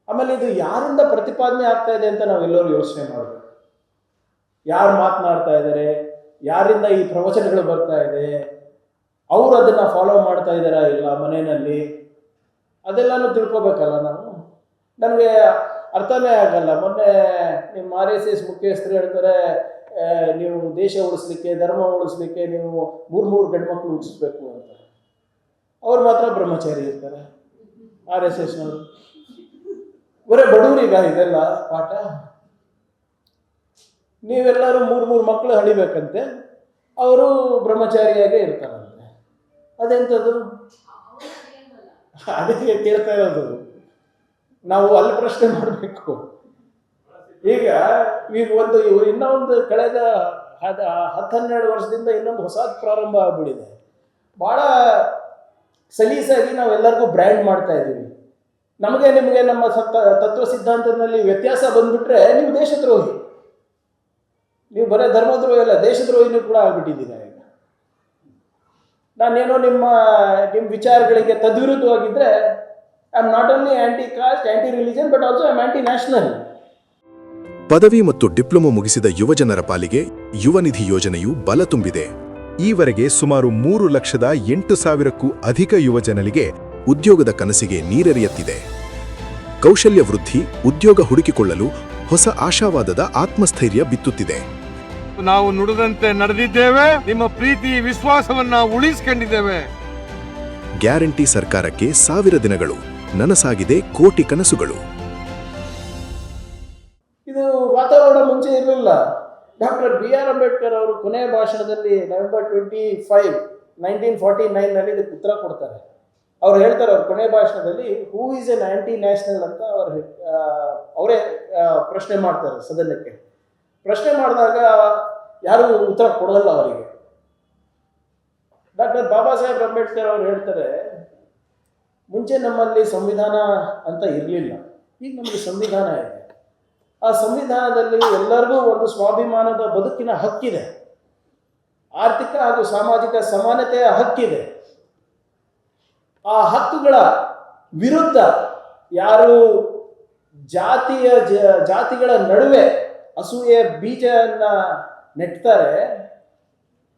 ಆಮೇಲೆ ಇದು ಯಾರಿಂದ ಪ್ರತಿಪಾದನೆ ಆಗ್ತಾ ಇದೆ ಅಂತ ನಾವೆಲ್ಲರೂ ಯೋಚನೆ ಮಾಡಬೇಕು. ಯಾರು ಮಾತನಾಡ್ತಾ ಇದ್ದಾರೆ, ಯಾರಿಂದ ಈ ಪ್ರವಚನಗಳು ಬರ್ತಾ ಇದೆ, ಅವರು ಅದನ್ನು ಫಾಲೋ ಮಾಡ್ತಾ ಇದ್ದಾರಾ ಇಲ್ಲ ಮನೆಯಲ್ಲಿ, ಅದೆಲ್ಲನೂ ತಿಳ್ಕೊಬೇಕಲ್ಲ ನಾವು. ನನಗೆ ಅರ್ಥನೇ ಆಗಲ್ಲ. ಮೊನ್ನೆ ನಿಮ್ಮ RSS ಮುಖ್ಯಸ್ಥರು ಹೇಳ್ತಾರೆ, ನೀವು ದೇಶ ಉಳಿಸ್ಲಿಕ್ಕೆ, ಧರ್ಮ ಉಳಿಸ್ಲಿಕ್ಕೆ ನೀವು 3 ಗಂಡ್ಮಕ್ಳು ಉಳಿಸ್ಬೇಕು ಅಂತ. ಅವ್ರು ಮಾತ್ರ ಬ್ರಹ್ಮಚಾರಿ ಇರ್ತಾರೆ RSSನವರು. ಬರೀ ಬಡವರಿಗ ಇದೆಲ್ಲ ಪಾಠ? ನೀವೆಲ್ಲರೂ 3 ಮಕ್ಕಳು ಹಡಿಬೇಕಂತೆ, ಅವರು ಬ್ರಹ್ಮಚಾರಿಯಾಗೇ ಇರ್ತಾರಂತೆ. ಅದೆಂಥದ್ದು? ಅದಕ್ಕೆ ಕೇಳ್ತಾ ಇರೋದು ನಾವು, ಅಲ್ಲಿ ಪ್ರಶ್ನೆ ಮಾಡಬೇಕು. ಈಗ ಇನ್ನೊಂದು ಕಳೆದ 10-12 ವರ್ಷದಿಂದ ಇನ್ನೊಂದು ಹೊಸದು ಪ್ರಾರಂಭ ಆಗ್ಬಿಟ್ಟಿದೆ. ಭಾಳ ಸಲೀಸಾಗಿ ನಾವೆಲ್ಲರಿಗೂ ಬ್ರ್ಯಾಂಡ್ ಮಾಡ್ತಾ ಇದ್ದೀವಿ. ನಿಮಗೆ ನಮ್ಮ ತತ್ವ ಸಿದ್ಧಾಂತದಲ್ಲಿ ವ್ಯತ್ಯಾಸ ಬಂದ್ಬಿಟ್ರೆ ನೀವು ದೇಶದ್ರೋಹಿ, ನೀವು ಬರೀ ಧರ್ಮದ್ರೋಹಿ ಅಲ್ಲ, ದೇಶದ್ರೋಹಿನೂ ಕೂಡ ಆಗ್ಬಿಟ್ಟಿದ್ದೀರ. ಈಗ ನಾನೇನೋ ನಿಮ್ಮ ವಿಚಾರಗಳಿಗೆ ತದ್ವಿರುದ್ಧವಾಗಿದ್ದರೆ I am not only anti caste, anti religion, but also I am anti national. ಪದವಿ ಮತ್ತು ಡಿಪ್ಲೊಮಾ ಮುಗಿಸಿದ ಯುವಜನರ ಪಾಲಿಗೆ ಯುವ ನಿಧಿ ಯೋಜನೆಯು ಬಲ ತುಂಬಿದೆ. ಈವರೆಗೆ ಸುಮಾರು 3,08,000ಕ್ಕೂ ಅಧಿಕ ಯುವಜನರಿಗೆ ಉದ್ಯೋಗದ ಕನಸಿಗೆ ನೀರೆರೆಯುತ್ತಿದೆ. ಕೌಶಲ್ಯ ವೃದ್ಧಿ, ಉದ್ಯೋಗ ಹುಡುಕಿಕೊಳ್ಳಲು ಹೊಸ ಆಶಾವಾದದ ಆತ್ಮಸ್ಥೈರ್ಯ ಬಿತ್ತುತ್ತಿದೆ. ನಾವು ನುಡಿದಂತೆ ನಡೆದಿದ್ದೇವೆ, ನಿಮ್ಮ ಪ್ರೀತಿ ವಿಶ್ವಾಸವನ್ನ ಉಳಿಸಿಕೊಂಡಿದ್ದೇವೆ. ಗ್ಯಾರಂಟಿ ಸರ್ಕಾರಕ್ಕೆ 1000 ದಿನಗಳು, ನನಸಾಗಿದೆ ಕೋಟಿ ಕನಸುಗಳು. ಇದು ವಾತಾವರಣ ಮುಂಚೆ ಇರಲಿಲ್ಲ. ಡಾಕ್ಟರ್ BR ಅಂಬೇಡ್ಕರ್ ಅವರು ಕೊನೆಯ ಭಾಷಣದಲ್ಲಿ November 25, 1949 ಇದಕ್ಕೆ ಉತ್ತರ ಕೊಡ್ತಾರೆ. ಅವ್ರು ಹೇಳ್ತಾರೆ, ಅವ್ರ ಕೊನೆಯ ಭಾಷಣದಲ್ಲಿ, who is N anti national ಅಂತ ಅವರೇ ಪ್ರಶ್ನೆ ಮಾಡ್ತಾರೆ ಸದನಕ್ಕೆ. ಪ್ರಶ್ನೆ ಮಾಡಿದಾಗ ಯಾರು ಉತ್ತರ ಕೊಡಲ್ಲ ಅವರಿಗೆ. ಡಾಕ್ಟರ್ ಬಾಬಾ ಸಾಹೇಬ್ ಅಂಬೇಡ್ಕರ್ ಅವರು ಹೇಳ್ತಾರೆ, ಮುಂಚೆ ನಮ್ಮಲ್ಲಿ ಸಂವಿಧಾನ ಅಂತ ಇರಲಿಲ್ಲ, ಈಗ ನಮಗೆ ಸಂವಿಧಾನ ಇದೆ. ಆ ಸಂವಿಧಾನದಲ್ಲಿ ಎಲ್ಲರಿಗೂ ಒಂದು ಸ್ವಾಭಿಮಾನದ ಬದುಕಿನ ಹಕ್ಕಿದೆ, ಆರ್ಥಿಕ ಹಾಗೂ ಸಾಮಾಜಿಕ ಸಮಾನತೆಯ ಹಕ್ಕಿದೆ. ಆ ಹಕ್ಕುಗಳ ವಿರುದ್ಧ ಯಾರು ಜಾತಿಗಳ ನಡುವೆ ಅಸೂಯೆ ಬೀಜನ ನೆಟ್ತಾರೆ,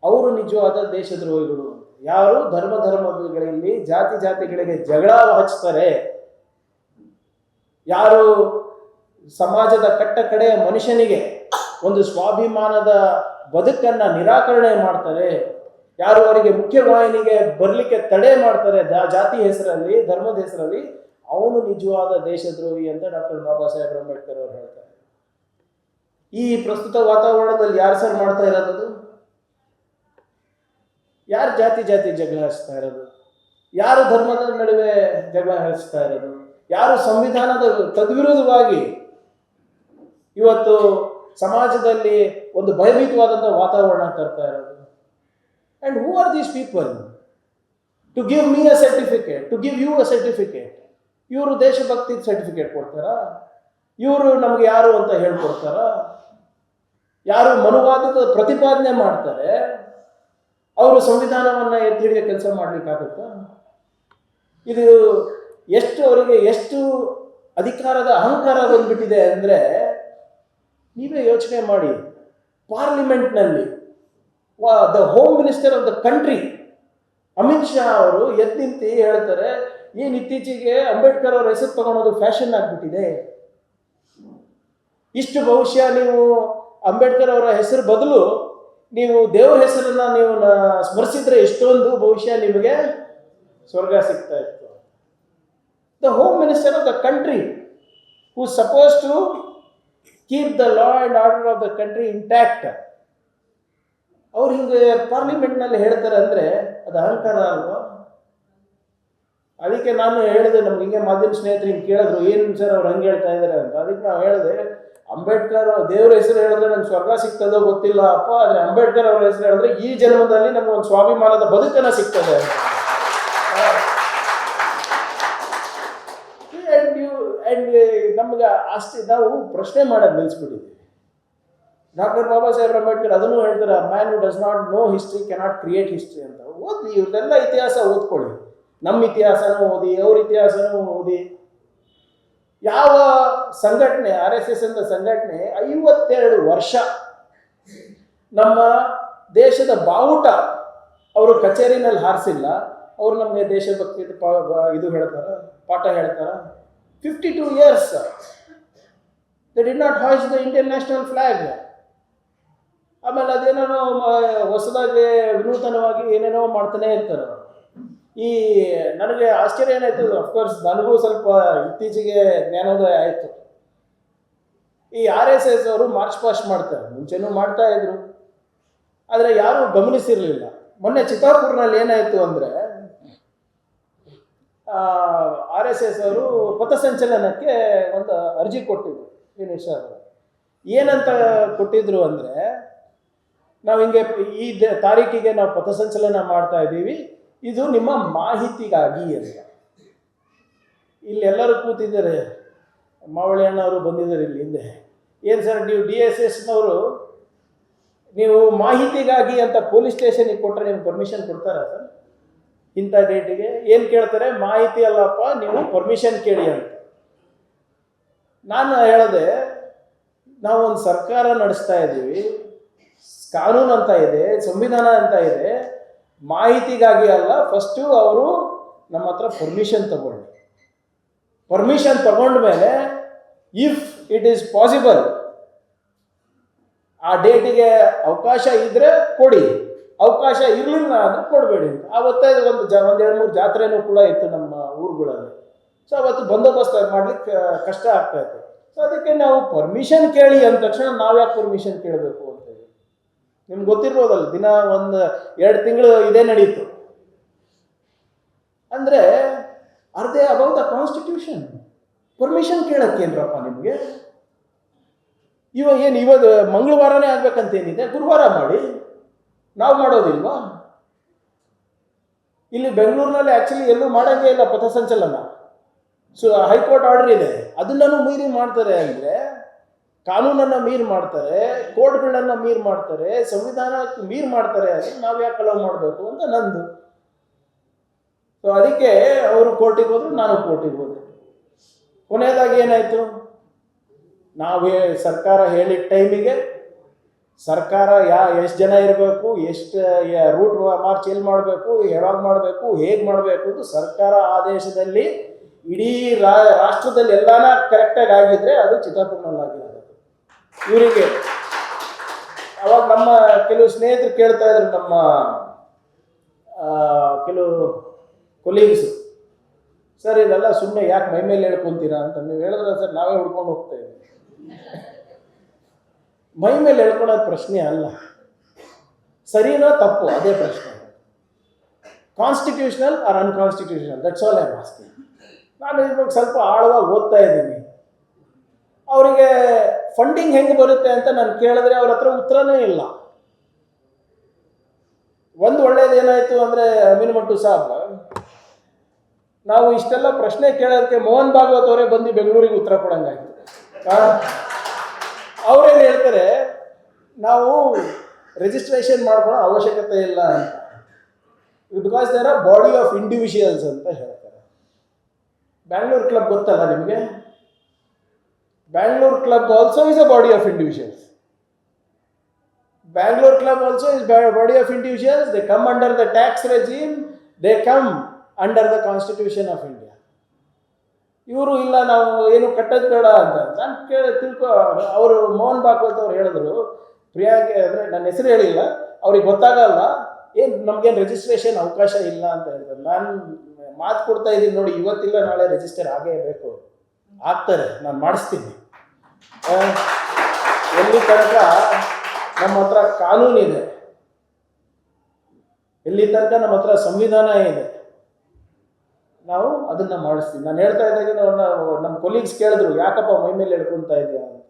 ಅವರು ನಿಜವಾದ ದೇಶದ್ರೋಹಿಗಳು. ಯಾರು ಧರ್ಮಗಳಲ್ಲಿ ಜಾತಿಗಳಿಗೆ ಜಗಳ ಹಚ್ತಾರೆ, ಯಾರು ಸಮಾಜದ ಕಡೆಯ ಮನುಷ್ಯನಿಗೆ ಒಂದು ಸ್ವಾಭಿಮಾನದ ಬದುಕನ್ನು ನಿರಾಕರಣೆ ಮಾಡ್ತಾರೆ, ಯಾರು ಅವರಿಗೆ ಮುಖ್ಯವಾಹಿನಿಗೆ ಬರಲಿಕ್ಕೆ ತಡೆ ಮಾಡ್ತಾರೆ ಜಾತಿ ಹೆಸರಲ್ಲಿ, ಧರ್ಮದ ಹೆಸರಲ್ಲಿ, ಅವನು ನಿಜವಾದ ದೇಶದ್ರೋಹಿ ಅಂತ ಡಾಕ್ಟರ್ ಬಾಬಾ ಸಾಹೇಬ್ ಅಂಬೇಡ್ಕರ್ ಅವರು ಹೇಳ್ತಾರೆ. ಈ ಪ್ರಸ್ತುತ ವಾತಾವರಣದಲ್ಲಿ ಯಾರು ಸರ್ ಮಾಡ್ತಾ ಇರೋದು? ಯಾರು ಜಾತಿ ಜಗಳ ಹಚ್ತಾ ಇರೋದು? ಯಾರು ಧರ್ಮದ ನಡುವೆ ಜಗಳ ಹಚ್ತಾ ಇರೋದು? ಯಾರು ಸಂವಿಧಾನದ ತದ್ವಿರುದ್ಧವಾಗಿ ಇವತ್ತು ಸಮಾಜದಲ್ಲಿ ಒಂದು ಭಯಭೀತವಾದಂಥ ವಾತಾವರಣ ತರ್ತಾ ಇರೋದು? And who are these people to give me a certificate, to give you a certificate? ಇವರು ದೇಶಭಕ್ತಿ ಸರ್ಟಿಫಿಕೇಟ್ ಕೊಡ್ತಾರಾ? ಇವರು ನಮ್ಗೆ ಯಾರು ಅಂತ ಹೇಳ್ಕೊಡ್ತಾರ? ಯಾರು ಮನುವಾದದ ಪ್ರತಿಪಾದನೆ ಮಾಡ್ತಾರೆ ಅವರು ಸಂವಿಧಾನವನ್ನ ಎತ್ತಿ ಹಿಡಿಯೋ ಕೆಲಸ ಮಾಡ್ಲಿಕ್ಕಾಗುತ್ತಾ? ಇದು ಎಷ್ಟು ಅವರಿಗೆ ಎಷ್ಟು ಅಧಿಕಾರದ ಅಹಂಕಾರ ಬಂದ್ಬಿಟ್ಟಿದೆ ಅಂದ್ರೆ ನೀವೇ ಯೋಚನೆ ಮಾಡಿ. ಪಾರ್ಲಿಮೆಂಟ್ನಲ್ಲಿ the home minister of the country Amit Shah ಅವರು ಎದ್ದು ನಿಂತು ಹೇಳ್ತಾರೆ, ಏನು ಇತ್ತೀಚೆಗೆ ಅಂಬೇಡ್ಕರ್ ಅವರ ಹೆಸರು ತಗೊಳೋದು ಫ್ಯಾಷನ್ ಆಗ್ಬಿಟ್ಟಿದೆ. ಇಷ್ಟು ಬಹುಶಃ ನೀವು ಅಂಬೇಡ್ಕರ್ ಅವರ ಹೆಸರು ಬದಲು ನೀವು ದೇವರ ಹೆಸರನ್ನ ನೀವು ಸ್ಮರಿಸಿದ್ರೆ ಎಷ್ಟೊಂದು ಬಹುಶಃ ನಿಮಗೆ ಸ್ವರ್ಗ ಸಿಗ್ತಾ ಇತ್ತು. The home minister of the country who suppose to keep the law and order of the country intact, ಅವ್ರು ಹಿಂಗೆ ಪಾರ್ಲಿಮೆಂಟ್ನಲ್ಲಿ ಹೇಳ್ತಾರೆ ಅಂದರೆ ಅದು ಅಹಂಕಾರ ಅಲ್ವಾ? ಅದಕ್ಕೆ ನಾನು ಹೇಳಿದೆ, ನಮ್ಗೆ ಹಿಂಗೆ ಮಾಧ್ಯಮ ಸ್ನೇಹಿತರು ಹಿಂಗೆ ಕೇಳಿದ್ರು, ಏನು ಸರ್ ಅವ್ರು ಹಂಗೆ ಹೇಳ್ತಾ ಇದ್ದಾರೆ ಅಂತ. ಅದಕ್ಕೆ ನಾವು ಹೇಳಿದೆ, ಅಂಬೇಡ್ಕರ್ ದೇವ್ರ ಹೆಸರು ಹೇಳಿದ್ರೆ ನಂಗೆ ಸ್ವರ್ಗ ಸಿಗ್ತದೋ ಗೊತ್ತಿಲ್ಲ ಅಪ್ಪ, ಆದರೆ ಅಂಬೇಡ್ಕರ್ ಅವರ ಹೆಸರು ಹೇಳಿದ್ರೆ ಈ ಜನ್ಮದಲ್ಲಿ ನಮ್ಗೆ ಒಂದು ಸ್ವಾಭಿಮಾನದ ಬದುಕನ್ನ ಸಿಗ್ತದೆ ಅಂತ. ನಮ್ಗೆ ಅಷ್ಟೇ ನಾವು ಪ್ರಶ್ನೆ ಮಾಡೋದು ನಿಲ್ಲಿಸ್ಬಿಟ್ಟಿದ್ದೀವಿ. ಡಾಕ್ಟರ್ ಬಾಬಾ ಸಾಹೇಬ್ ಅಂಬೇಡ್ಕರ್ ಅದನ್ನು ಹೇಳ್ತಾರೆ, man who does not know history cannot create history ಅಂತ. ಓದಿ, ಇವ್ರದೆಲ್ಲ ಇತಿಹಾಸ ಓದ್ಕೊಳ್ಳಿ, ನಮ್ಮ ಇತಿಹಾಸನೂ ಓದಿ, ಅವ್ರ ಇತಿಹಾಸನೂ ಓದಿ. ಯಾವ ಸಂಘಟನೆ, RSS ಅಂತ ಸಂಘಟನೆ 52 ವರ್ಷ ನಮ್ಮ ದೇಶದ ಬಾವುಟ ಅವರು ಕಚೇರಿನಲ್ಲಿ ಹಾರಿಸಿಲ್ಲ, ಅವರು ನಮಗೆ ದೇಶಭಕ್ತಿ ಇದು ಹೇಳ್ತಾರ, ಪಾಠ ಹೇಳ್ತಾರ. 52 years they did not hoist the Indian national flag. ಆಮೇಲೆ ಅದೇನೋ ಹೊಸದಾಗಿ ವಿನೂತನವಾಗಿ ಏನೇನೋ ಮಾಡ್ತಾನೆ ಇರ್ತಾರೆ. ಈ ನನಗೆ ಆಶ್ಚರ್ಯ ಏನಾಯ್ತು, ಅಫ್ಕೋರ್ಸ್ ನನಗೂ ಸ್ವಲ್ಪ ಇತ್ತೀಚೆಗೆ ಜ್ಞಾನೋದಯ ಆಯಿತು. ಈ RSS ಅವರು ಮಾರ್ಚ್ ಪಾಸ್ಟ್ ಮಾಡ್ತಾರೆ, ಮುಂಚೆನೂ ಮಾಡ್ತಾ ಇದ್ರು, ಆದರೆ ಯಾರೂ ಗಮನಿಸಿರಲಿಲ್ಲ. ಮೊನ್ನೆ ಚಿತ್ತಾಪುರ್ನಲ್ಲಿ ಏನಾಯಿತು ಅಂದರೆ RSS ಅವರು ಪಥಸಂಚಲನಕ್ಕೆ ಒಂದು ಅರ್ಜಿ ಕೊಟ್ಟಿದ್ರು. ಏನಂತ ಕೊಟ್ಟಿದ್ರು ಅಂದರೆ, ನಾವು ಹಿಂಗೆ ಈ ತಾರೀಕಿಗೆ ನಾವು ಪಥಸಂಚಲನ ಮಾಡ್ತಾ ಇದ್ದೀವಿ, ಇದು ನಿಮ್ಮ ಮಾಹಿತಿಗಾಗಿ ಅಂತ. ಇಲ್ಲಿ ಎಲ್ಲರೂ ಕೂತಿದ್ದಾರೆ, ಮಾವಳಿ ಅಣ್ಣವರು ಬಂದಿದ್ದಾರೆ ಇಲ್ಲಿ ಹಿಂದೆ. ಏನು ಸರ್ ನೀವು DSSನವರು ನೀವು ಮಾಹಿತಿಗಾಗಿ ಅಂತ ಪೊಲೀಸ್ ಸ್ಟೇಷನಿಗೆ ಕೊಟ್ಟರೆ ನಿಮ್ಗೆ ಪರ್ಮಿಷನ್ ಕೊಡ್ತಾರಾ ಸರ್? ಇಂಥ ಡೇಟಿಗೆ ಏನು ಕೇಳ್ತಾರೆ, ಮಾಹಿತಿ ಅಲ್ಲಪ್ಪ ನೀವು ಪರ್ಮಿಷನ್ ಕೇಳಿ ಅಂತ. ನಾನು ಹೇಳಿದೆ, ನಾವು ಒಂದು ಸರ್ಕಾರ ನಡೆಸ್ತಾ ಇದ್ದೀವಿ, ಕಾನೂನು ಅಂತ ಇದೆ, ಸಂವಿಧಾನ ಅಂತ ಇದೆ, ಮಾಹಿತಿಗಾಗಿ ಅಲ್ಲ, ಫಸ್ಟು ಅವರು ನಮ್ಮ ಹತ್ರ ಪರ್ಮಿಷನ್ ತಗೊಳ್ಳಿ. ಪರ್ಮಿಷನ್ ತಗೊಂಡ್ಮೇಲೆ ಇಫ್ ಇಟ್ ಈಸ್ ಪಾಸಿಬಲ್ ಆ ಡೇಟಿಗೆ ಅವಕಾಶ ಇದ್ರೆ ಕೊಡಿ, ಅವಕಾಶ ಇರಲಿಲ್ಲ ಅಂದರೆ ಕೊಡಬೇಡಿ ಅಂತ. ಆವತ್ತೇ ಒಂದು 2-3 ಜಾತ್ರೆನೂ ಕೂಡ ಇತ್ತು ನಮ್ಮ ಊರುಗಳಲ್ಲಿ. ಸೊ ಅವತ್ತು ಬಂದೋಬಸ್ತ್ ಮಾಡಲಿಕ್ಕೆ ಕಷ್ಟ ಆಗ್ತಾ ಇತ್ತು. ಸೊ ಅದಕ್ಕೆ ನಾವು ಪರ್ಮಿಷನ್ ಕೇಳಿ ಅಂದ ತಕ್ಷಣ ನಾವು ಯಾಕೆ ಪರ್ಮಿಷನ್ ಕೇಳಬೇಕು ಅಂತ ಹೇಳಿ ನಿಮ್ಗೆ ಗೊತ್ತಿರ್ಬೋದಲ್ಲ, ದಿನ 1-2 ತಿಂಗಳು ಇದೇ ನಡೀತು. ಅಂದರೆ ಅರ್ಧೇ ಅಬೌಟ್ ದ ಕಾನ್ಸ್ಟಿಟ್ಯೂಷನ್. ಪರ್ಮಿಷನ್ ಕೇಳಕ್ಕೇನ್ರಪ್ಪ ನಿಮಗೆ? ಇವಾಗ ಮಂಗಳವಾರನೇ ಆಗ್ಬೇಕಂತೇನಿದೆ, ಗುರುವಾರ ಮಾಡಿ, ನಾವು ಮಾಡೋದಿಲ್ವಾ? ಇಲ್ಲಿ ಬೆಂಗಳೂರಿನಲ್ಲಿ ಆ್ಯಕ್ಚುಲಿ ಎಲ್ಲೂ ಮಾಡೋಂಗೇ ಇಲ್ಲ ಪಥಸಂಚಲನ. ಸೊ ಹೈಕೋರ್ಟ್ ಆರ್ಡರ್ ಇದೆ, ಅದನ್ನು ಮೀರಿ ಮಾಡ್ತಾರೆ. ಅಂದರೆ ಕಾನೂನನ್ನು ಮೀರಿ ಮಾಡ್ತಾರೆ, ಕೋರ್ಟ್ಗಳನ್ನ ಮೀರಿ ಮಾಡ್ತಾರೆ, ಸಂವಿಧಾನ ಮೀರಿ ಮಾಡ್ತಾರೆ. ಅಂದರೆ ನಾವು ಯಾಕೆ ಅಲೋ ಮಾಡಬೇಕು ಅಂತ ನಂದು. ಸೊ ಅದಕ್ಕೆ ಅವರು ಕೋರ್ಟಿಗೆ ಹೋದ್ರು, ನಾನು ಕೋರ್ಟಿಗೆ ಹೋದೆ. ಕೊನೆಯದಾಗಿ ಏನಾಯಿತು, ಸರ್ಕಾರ ಹೇಳಿದ ಟೈಮಿಗೆ ಸರ್ಕಾರ ಎಷ್ಟು ಜನ ಇರಬೇಕು, ಎಷ್ಟು ರೂಟ್ ಮಾರ್ಚ್ ಎಲ್ಲಿ ಮಾಡಬೇಕು, ಯಾವಾಗ ಮಾಡಬೇಕು, ಹೇಗೆ ಮಾಡಬೇಕು ಅಂತ ಸರ್ಕಾರ ಆದೇಶದಲ್ಲಿ ಇಡೀ ರಾಷ್ಟ್ರದಲ್ಲಿ ಎಲ್ಲಾನ ಕರೆಕ್ಟಾಗಿ ಆಗಿದ್ರೆ ಅದು ಚಿತ್ತಾಪುರ್ನಲ್ಲಿ ಆಗಿರೋದು. ಇವರಿಗೆ ಅವಾಗ ನಮ್ಮ ಕೆಲವು ಸ್ನೇಹಿತರು ಕೇಳ್ತಾ ಇದ್ರು, ನಮ್ಮ ಕೆಲವು ಕೊಲೀಗ್ಸು, ಸರ್ ಇದೆಲ್ಲ ಸುಮ್ಮನೆ ಯಾಕೆ ಮೈ ಮೇಲೆ ಹೇಳ್ಕೊತೀರಾ ಅಂತ. ನೀವು ಹೇಳಿದ್ರೆ ಸರ್ ನಾವೇ ಹುಡ್ಕೊಂಡು ಹೋಗ್ತಾ ಇದ್ದೀವಿ. ಮೈ ಮೇಲೆ ಹೇಳ್ಕೊಳ್ಳೋದು ಪ್ರಶ್ನೆ ಅಲ್ಲ, ಸರಿನೋ ತಪ್ಪು ಅದೇ ಪ್ರಶ್ನೆ. Constitutional or unconstitutional, that's all I am asking. ನಾನು ಇವಾಗ ಸ್ವಲ್ಪ ಆಳವಾಗಿ ಓದ್ತಾ ಇದ್ದೀನಿ. ಅವರಿಗೆ ಫಂಡಿಂಗ್ ಹೆಂಗೆ ಬರುತ್ತೆ ಅಂತ ನಾನು ಕೇಳಿದ್ರೆ ಅವ್ರ ಹತ್ರ ಉತ್ತರನೇ ಇಲ್ಲ. ಒಂದು ಒಳ್ಳೇದು ಏನಾಯಿತು ಅಂದರೆ, ಅಮೀನ್ ಮಟ್ಟು ಸಾಬ್ ನಾವು ಇಷ್ಟೆಲ್ಲ ಪ್ರಶ್ನೆ ಕೇಳೋದಕ್ಕೆ ಮೋಹನ್ ಭಾಗವತ್ ಅವರೇ ಬಂದು ಬೆಂಗಳೂರಿಗೆ ಉತ್ತರ ಕೊಡಂಗಾಯ್ತು. ಅವ್ರೇನು ಹೇಳ್ತಾರೆ, ನಾವು ರಿಜಿಸ್ಟ್ರೇಷನ್ ಮಾಡ್ಕೊಳ್ಳೋ ಅವಶ್ಯಕತೆ ಇಲ್ಲ ಅಂತ, because there are body of individuals ಅಂತ ಹೇಳ್ತಾರೆ. ಬ್ಯಾಂಗ್ಳೂರ್ ಕ್ಲಬ್ ಗೊತ್ತಲ್ಲ ನಿಮಗೆ? Bangalore club also is a body of individuals. Bangalore Club also is body of individuals. They come under the tax regime. They come under the Constitution of India. ಇವರು ಇಲ್ಲ ನಾವು ಏನು ಕಟ್ಟೋದು ಬೇಡ ಅಂತ ನಾನು ತಿಳ್ಕೊ. ಅವರು ಮೋಹನ್ ಭಾಗವತ್ ಅವ್ರು ಹೇಳಿದ್ರು, ಪ್ರಿಯಾಂಕೆ ಅಂದರೆ ನನ್ನ ಹೆಸರು ಹೇಳಿಲ್ಲ, ಅವ್ರಿಗೆ ಗೊತ್ತಾಗಲ್ಲ, ಏನು ನಮಗೇನು ರಿಜಿಸ್ಟ್ರೇಷನ್ ಅವಕಾಶ ಇಲ್ಲ ಅಂತ ಹೇಳ್ತಾರೆ. ನಾನು ಮಾತು ಕೊಡ್ತಾ ಇದ್ದೀನಿ ನೋಡಿ, ಇವತ್ತಿಲ್ಲ ನಾಳೆ ರಿಜಿಸ್ಟರ್ ಆಗೇ ಬೇಕು, ಆಗ್ತಾರೆ, ನಾನು ಮಾಡಿಸ್ತೀನಿ. ಎಲ್ಲಿ ತನಕ ನಮ್ಮ ಹತ್ರ ಕಾನೂನಿದೆ, ಎಲ್ಲಿ ತನಕ ನಮ್ಮ ಹತ್ರ ಸಂವಿಧಾನ ಇದೆ, ನಾವು ಅದನ್ನು ಮಾಡಿಸ್ತೀವಿ. ನಾನು ಹೇಳ್ತಾ ಇದ್ದಾಗ ನಮ್ಮ ಕೊಲೀಗ್ಸ್ ಕೇಳಿದ್ರು, ಯಾಕಪ್ಪ ಮೈ ಮೇಲೆ ಹೇಳ್ಕೊತಾ ಇದೆಯಾ ಅಂತ.